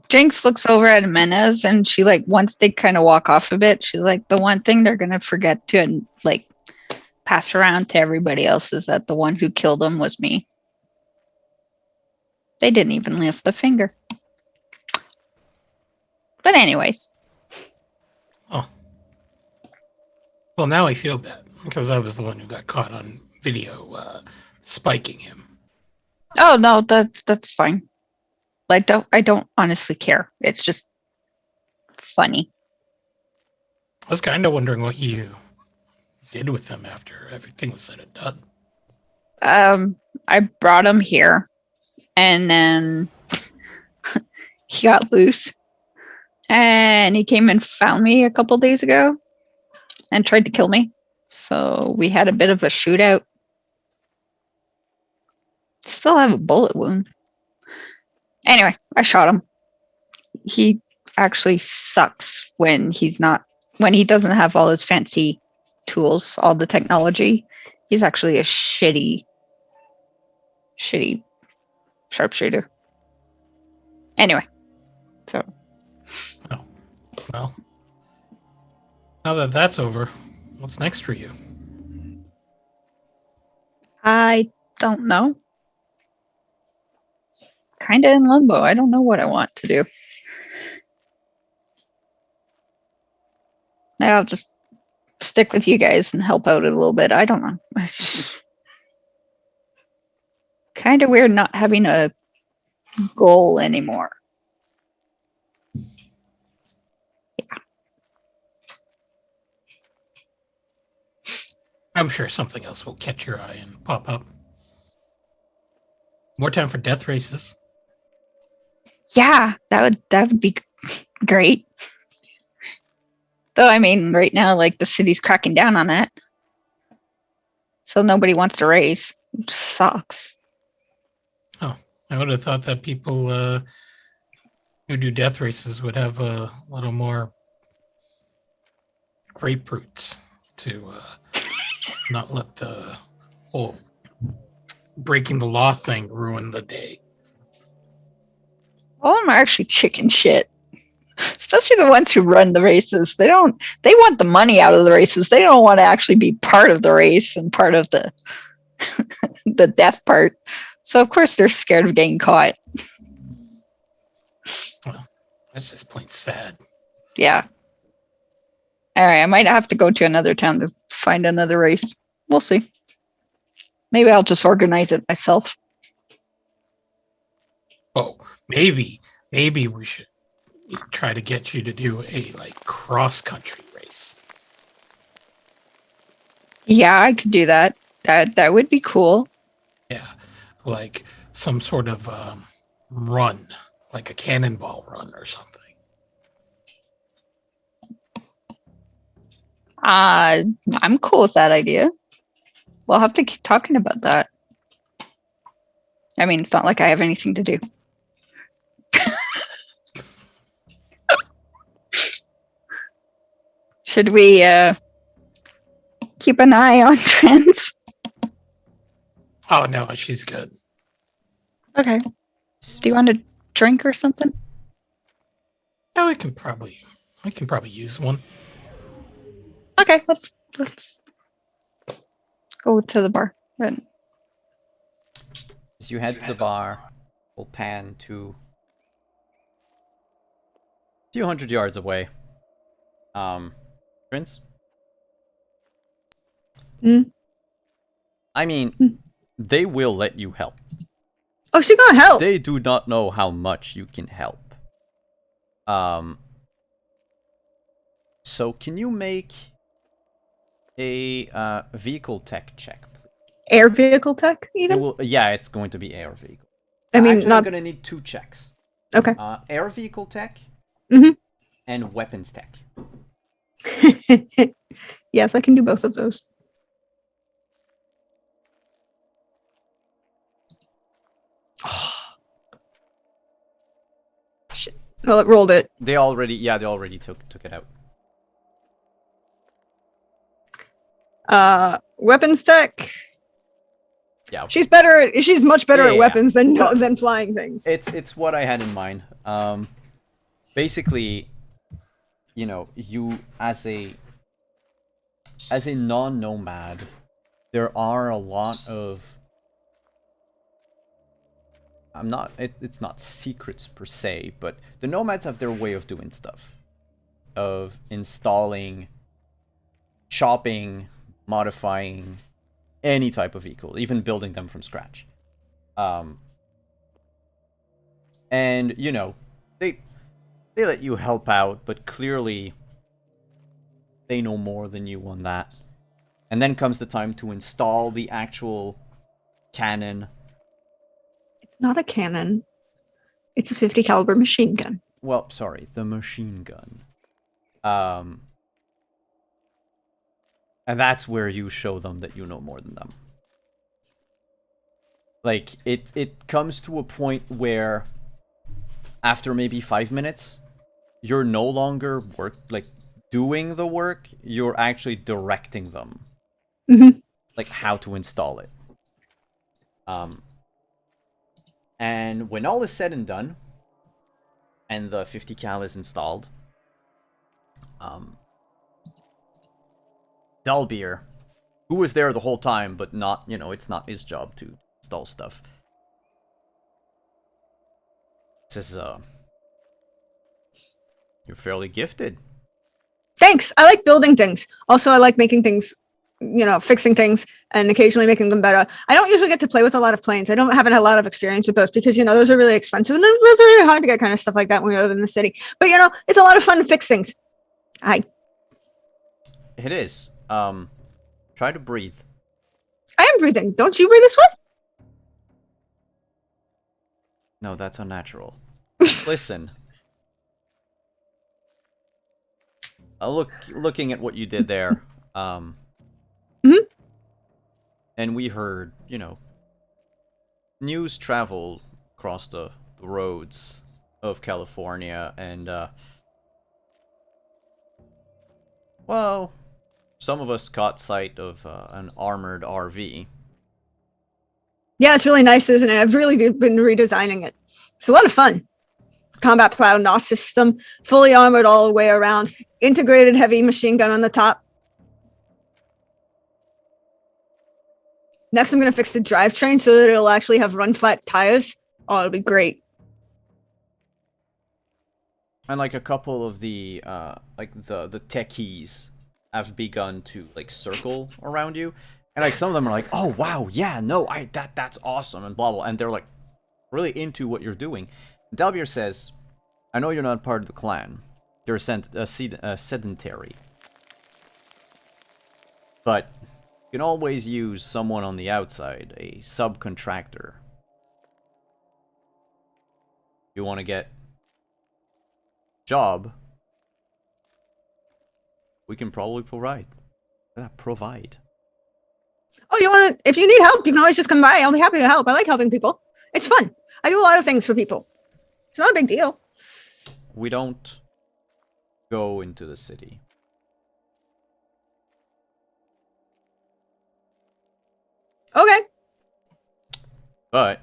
Jinx looks over at Jimenez and she like once they kind of walk off a bit, she's like, the one thing they're gonna forget to like pass around to everybody else is that the one who killed him was me. They didn't even lift the finger. But anyways. Oh. Well, now I feel bad because I was the one who got caught on video spiking him. Oh no, that's fine. Like I don't honestly care. It's just funny. I was kind of wondering what you did with him after everything was said and done. I brought him here, and then he got loose, and he came and found me a couple days ago, and tried to kill me. So we had a bit of a shootout. Still have a bullet wound. Anyway, I shot him. He actually sucks when he doesn't have all his fancy tools, all the technology. He's actually a shitty sharpshooter. Anyway, so. Oh, well. Now that that's over, what's next for you? I don't know. Kinda in limbo. I don't know what I want to do. Maybe I'll just stick with you guys and help out a little bit. I don't know. Kind of weird not having a goal anymore. I'm sure something else will catch your eye and pop up. More time for death races. Yeah, that would be great. Though I mean, right now, like the city's cracking down on that, so nobody wants to race. Which sucks. Oh, I would have thought that people who do death races would have a little more grapefruits to not let the whole breaking the law thing ruin the day. All of them are actually chicken shit. Especially the ones who run the races. They want the money out of the races. They don't want to actually be part of the race and part of the the death part. So of course they're scared of getting caught. Well, that's just plain sad. Yeah. All right, I might have to go to another town to find another race. We'll see. Maybe I'll just organize it myself. Oh, maybe we should try to get you to do a cross country race. Yeah, I could do that. That would be cool. Yeah, like some sort of run, like a cannonball run or something. I'm cool with that idea. We'll have to keep talking about that. I mean, it's not like I have anything to do. Should we keep an eye on trends? Oh no, she's good. Okay. Do you want a drink or something? No, I can probably use one. Okay, let's go to the bar. Then. As you head to the bar, we'll pan to a few hundred yards away. Prince? I mean, they will let you help. Oh, she gonna help. They do not know how much you can help. So can you make a vehicle tech check, please? Air vehicle tech, even? Yeah, it's going to be air vehicle. I mean, actually, not. I'm gonna need 2 checks. Okay. Air vehicle tech. Mhm. And weapons tech. Yes, I can do both of those. Shit. Well, it rolled it. They already took it out. Weapons tech. Yeah. She's much better Yeah. at weapons than flying things. It's what I had in mind. Basically, you know, you as a non-nomad, there are a lot of it's not secrets per se, but the nomads have their way of doing stuff. Of installing, chopping, modifying any type of vehicle, even building them from scratch. And you know, they let you help out, but clearly they know more than you on that. And then comes the time to install the actual cannon. It's not a cannon. It's a 50 caliber machine gun. Well, sorry, the machine gun. And that's where you show them that you know more than them. Like, it comes to a point where after maybe 5 minutes, you're no longer doing the work, you're actually directing them. Mm-hmm. Like, how to install it. And when all is said and done, and the 50 cal is installed, Dalbeer, who was there the whole time, but not, it's not his job to install stuff, says, you're fairly gifted. Thanks. I like building things. Also, I like making things, fixing things and occasionally making them better. I don't usually get to play with a lot of planes. I haven't had a lot of experience with those because, those are really expensive and those are really hard to get kind of stuff like that when we live in the city. But, it's a lot of fun to fix things. It is. Try to breathe. I am breathing. Don't you breathe this way? No, that's unnatural. Listen. Looking at what you did there, Mm-hmm. and we heard, news traveled across the roads of California, and, well, some of us caught sight of an armored RV. Yeah, it's really nice, isn't it? I've really been redesigning it. It's a lot of fun. Combat cloud NOS system, fully armored all the way around, integrated heavy machine gun on the top. Next, I'm going to fix the drivetrain so that it'll actually have run flat tires. Oh, it'll be great. And like a couple of the the techies have begun to circle around you, and some of them are like, "Oh wow, yeah, no, that's awesome," and blah blah, and they're really into what you're doing. Dalbeer says, "I know you're not part of the clan. You're sedentary. But you can always use someone on the outside, a subcontractor. You want to get job, we can probably provide. Oh, if you need help, you can always just come by. I'll be happy to help. I like helping people. It's fun. I do a lot of things for people. It's not a big deal. We don't go into the city. Okay. But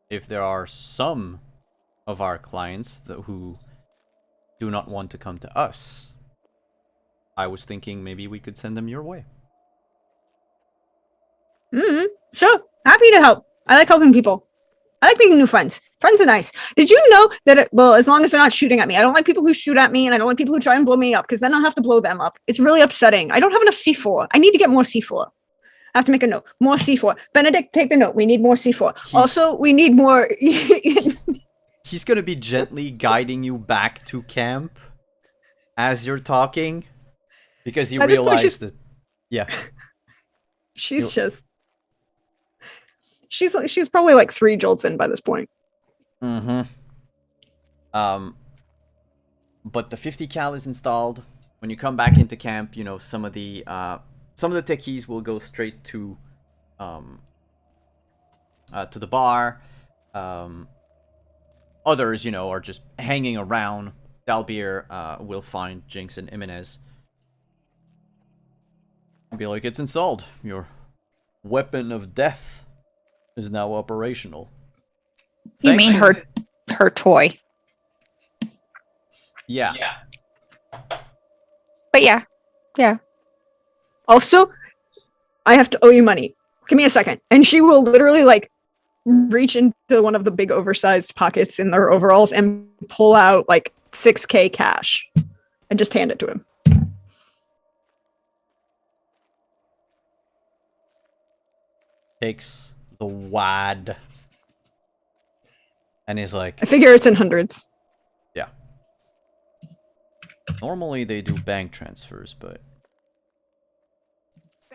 if there are some of our clients who do not want to come to us, I was thinking maybe we could send them your way. Mm-hmm. Sure. Happy to help. I like helping people. I like making new friends. Friends are nice. Did you know that, as long as they're not shooting at me, I don't like people who shoot at me, and I don't like people who try and blow me up, because then I'll have to blow them up. It's really upsetting. I don't have enough C4. I need to get more C4. I have to make a note. More C4. Benedict, take a note. We need more C4. Also, we need more... He's going to be gently guiding you back to camp as you're talking, because he realized that... Yeah. She's probably like 3 jolts in by this point. Mm-hmm. But the 50 cal is installed. When you come back into camp, some of the techies will go straight to the bar. Others, are just hanging around. Dalbeer will find Jinx and Imenez. Be like, it's installed. Your weapon of death is now operational. You mean her toy? Yeah. But yeah. Also, I have to owe you money. Give me a second. And she will literally reach into one of the big oversized pockets in their overalls and pull out 6K cash and just hand it to him. Takes the wad and he's like, I figure it's in hundreds. Normally they do bank transfers, but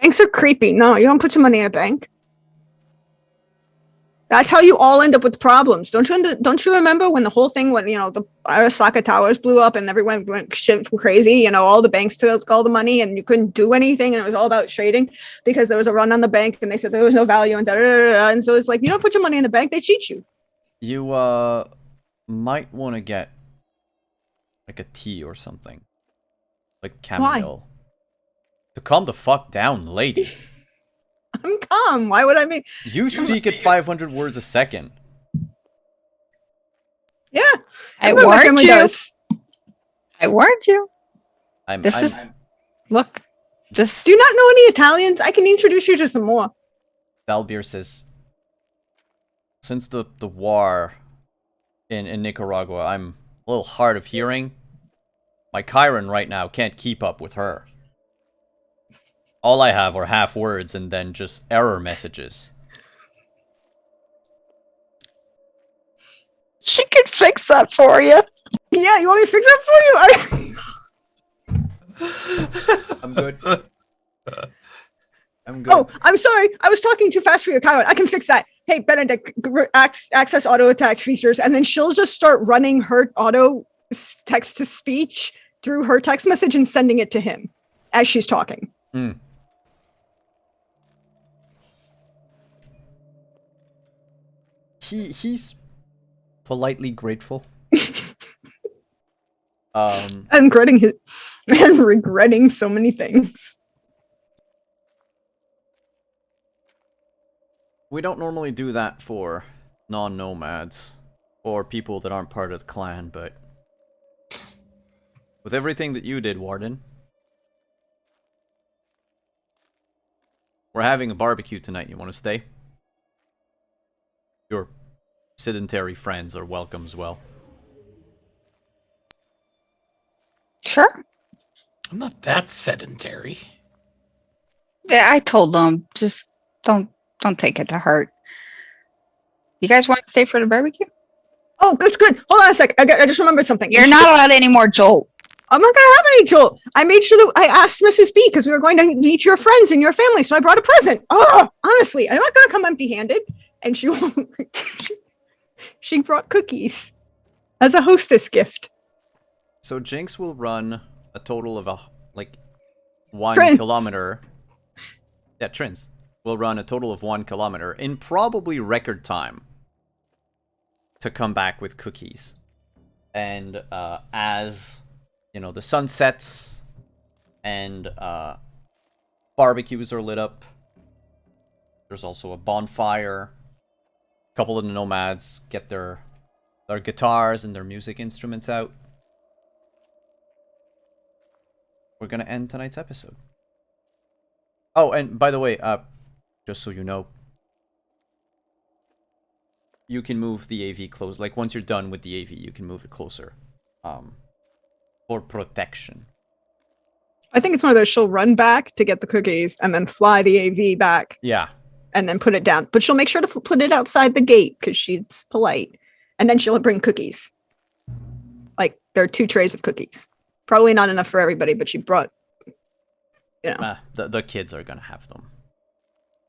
Banks are creepy. No, you don't put your money in a bank. That's how you all end up with problems. Don't you remember when the whole thing when the Arasaka Towers blew up and everyone went shit crazy? All the banks took all the money and you couldn't do anything and it was all about trading because there was a run on the bank and they said there was no value and da da da da. And so it's like you don't put your money in the bank, they cheat you. you might want to get like a tea or something, like chamomile, to calm the fuck down, lady. I'm calm. Why would I be? You speak at 500 words a second. Yeah, I that's what my warned family you. does. I warned you. I'm. This I'm is look. Just Do you not know any Italians? I can introduce you to some more. Balbir says, since the war in Nicaragua, I'm a little hard of hearing. My Chiron right now can't keep up with her. All I have are half words and then just error messages. she could fix that for you. Yeah, you want me to fix that for you? I'm good. I'm good. Oh, I'm sorry. I was talking too fast for your Chiron. I can fix that. Hey, Benedict, access auto attack features, and then she'll just start running her auto text to speech through her text message and sending it to him as she's talking. Mm. He's politely grateful. I'm regretting so many things. We don't normally do that for non-nomads or people that aren't part of the clan, but with everything that you did, Warden, we're having a barbecue tonight. You want to stay? Your sedentary friends are welcome as well. Sure. I'm not that sedentary. Yeah, I told them just don't take it to heart. You guys want to stay for the barbecue? Oh, that's good. Hold on a sec. I just remembered something. You're not allowed any more Jolt. I'm not gonna have any Jolt. I made sure that I asked Mrs. B because we were going to meet your friends and your family, so I brought a present. Oh, honestly, I'm not gonna come empty-handed. And she won't. She brought cookies as a hostess gift. So Jinx will run a total of 1 Prince. kilometer. Yeah, Trins will run a total of 1 kilometer in probably record time to come back with cookies. And as the sun sets and barbecues are lit up, there's also a bonfire. A couple of the nomads get their guitars and their music instruments out. We're gonna end tonight's episode. Oh, and by the way, just so you know, you can move the AV close. Like once you're done with the AV, you can move it closer, for protection. I think it's one of those. She'll run back to get the cookies and then fly the AV back. Yeah. And then put it down. But she'll make sure to put it outside the gate because she's polite. And then she'll bring cookies. Like there are 2 trays of cookies. Probably not enough for everybody, but she brought. The kids are gonna have them.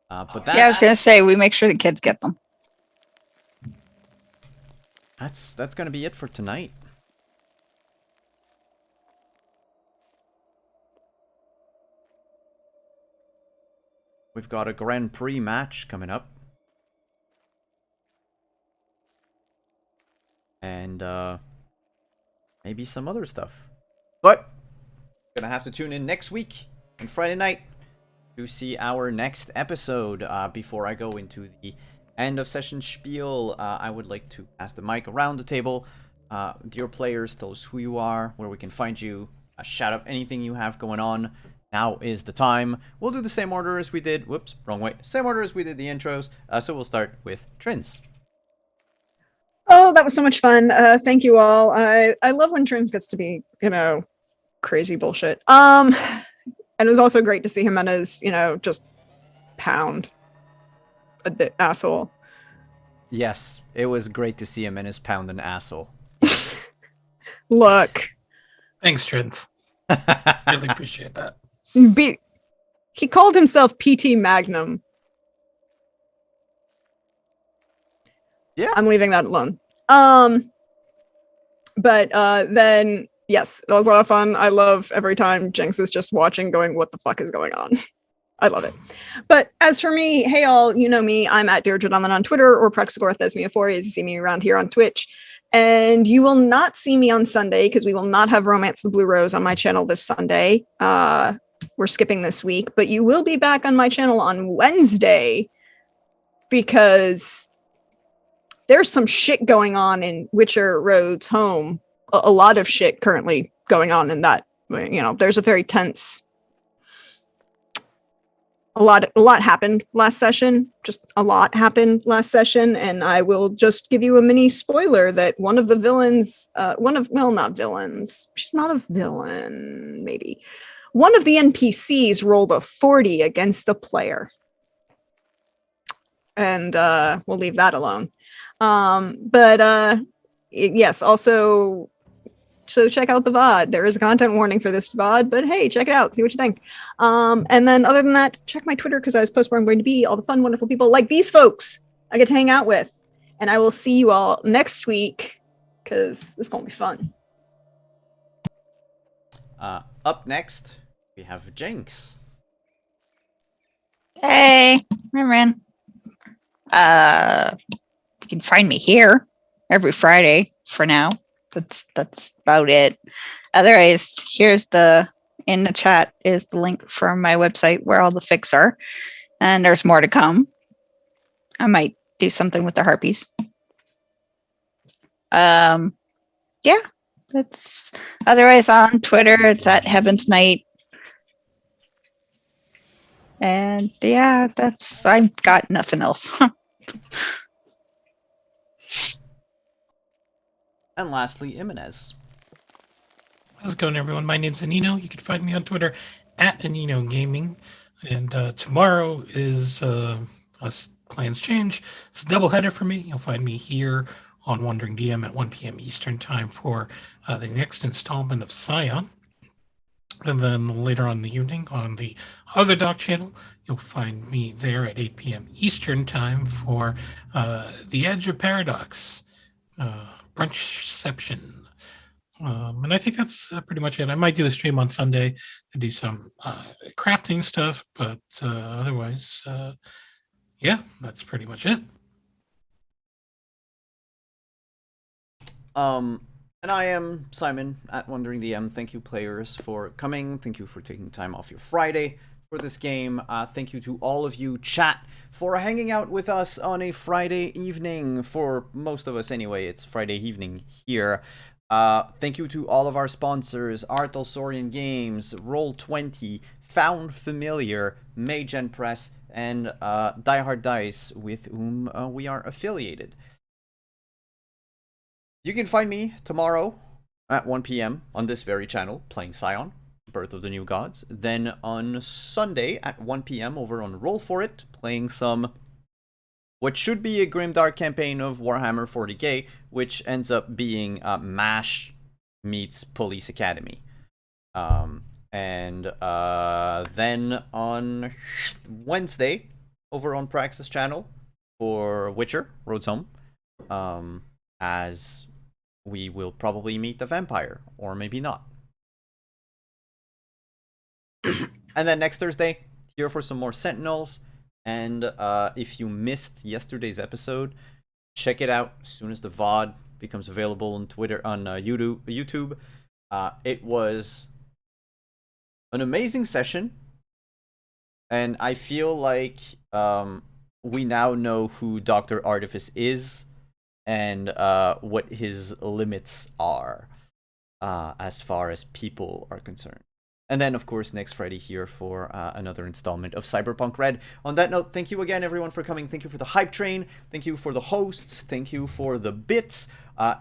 But Yeah, I was gonna say we make sure the kids get them. that's gonna be it for tonight. We've got a Grand Prix match coming up. And maybe some other stuff. But gonna have to tune in next week on Friday night to see our next episode. Before I go into the end of session spiel, I would like to pass the mic around the table. Dear players, tell us who you are, where we can find you, shout out anything you have going on. Now is the time. We'll do the same order as we did. Whoops, wrong way. Same order as we did the intros. So we'll start with Trins. Oh, that was so much fun. Thank you all. I love when Trims gets to be, crazy bullshit. And it was also great to see him and his, just pound the asshole. Yes, it was great to see him in his pound and asshole. Look, Thanks, Trent. Really appreciate that. He called himself PT Magnum. Yeah. I'm leaving that alone. But then yes, that was a lot of fun. I love every time Jinx is just watching, going, "What the fuck is going on?" I love it. But as for me, hey all, you know me. I'm at Deirdre Donlan on Twitter or Prexagorth Esmia4 as you see me around here on Twitch. And you will not see me on Sunday because we will not have Romance the Blue Rose on my channel this Sunday. We're skipping this week, but you will be back on my channel on Wednesday because there's some shit going on in Witcher Road's home. A lot of shit currently going on in that. You know, there's a very tense. A lot happened last session. Just a lot happened last session, and I will just give you a mini spoiler that one of the villains, not villains. She's not a villain, maybe. One of the NPCs rolled a 40 against a player. And we'll leave that alone. Yes, also, so check out the VOD. There is a content warning for this VOD, but hey, check it out, see what you think. And then other than that, check my Twitter because I was post where I'm going to be, all the fun, wonderful people like these folks I get to hang out with. And I will see you all next week because this is going to be fun. Up next, we have Jinx. Hey, man. You can find me here every Friday for now. That's about it. Otherwise, in the chat is the link from my website where all the fics are, and there's more to come. I might do something with the harpies. Yeah, that's otherwise on Twitter. It's at Heaven's Night. And yeah, I've got nothing else. And lastly, Jimenez. How's it going, everyone? My name's Anino. You can find me on Twitter at Anino Gaming. And tomorrow is, unless plans change, it's a doubleheader for me. You'll find me here on Wandering DM at 1 p.m. Eastern Time for the next installment of Scion. And then later on in the evening on the other doc channel, you'll find me there at 8 p.m. Eastern Time for The Edge of Paradox, Brunchception. And I think that's pretty much it. I might do a stream on Sunday to do some crafting stuff, but otherwise, yeah, that's pretty much it. And I am Simon at Wandering DM. Thank you, players, for coming. Thank you for taking time off your Friday for this game. Thank you to all of you, chat, for hanging out with us on a Friday evening. For most of us, anyway, it's Friday evening here. Thank you to all of our sponsors: Artel Saurian Games, Roll20, Found Familiar, Magen Press, and Die Hard Dice, with whom we are affiliated. You can find me tomorrow at 1 p.m. on this very channel playing Scion, Birth of the New Gods. Then on Sunday at 1 p.m. over on Roll For It, playing some what should be a grimdark campaign of Warhammer 40k, which ends up being MASH meets Police Academy. And then on Wednesday, over on Praxis channel for Witcher, Roads Home, as we will probably meet the vampire, or maybe not. And then next Thursday, here for some more Sentinels. And if you missed yesterday's episode, check it out as soon as the VOD becomes available on Twitter, on YouTube. It was an amazing session, and I feel like we now know who Dr. Artifice is and what his limits are as far as people are concerned. And then, of course, next Friday here for another installment of Cyberpunk Red. On that note, thank you again, everyone, for coming. Thank you for the hype train. Thank you for the hosts. Thank you for the bits.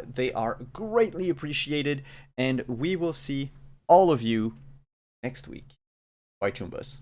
They are greatly appreciated. And we will see all of you next week. Bye, Chumbas.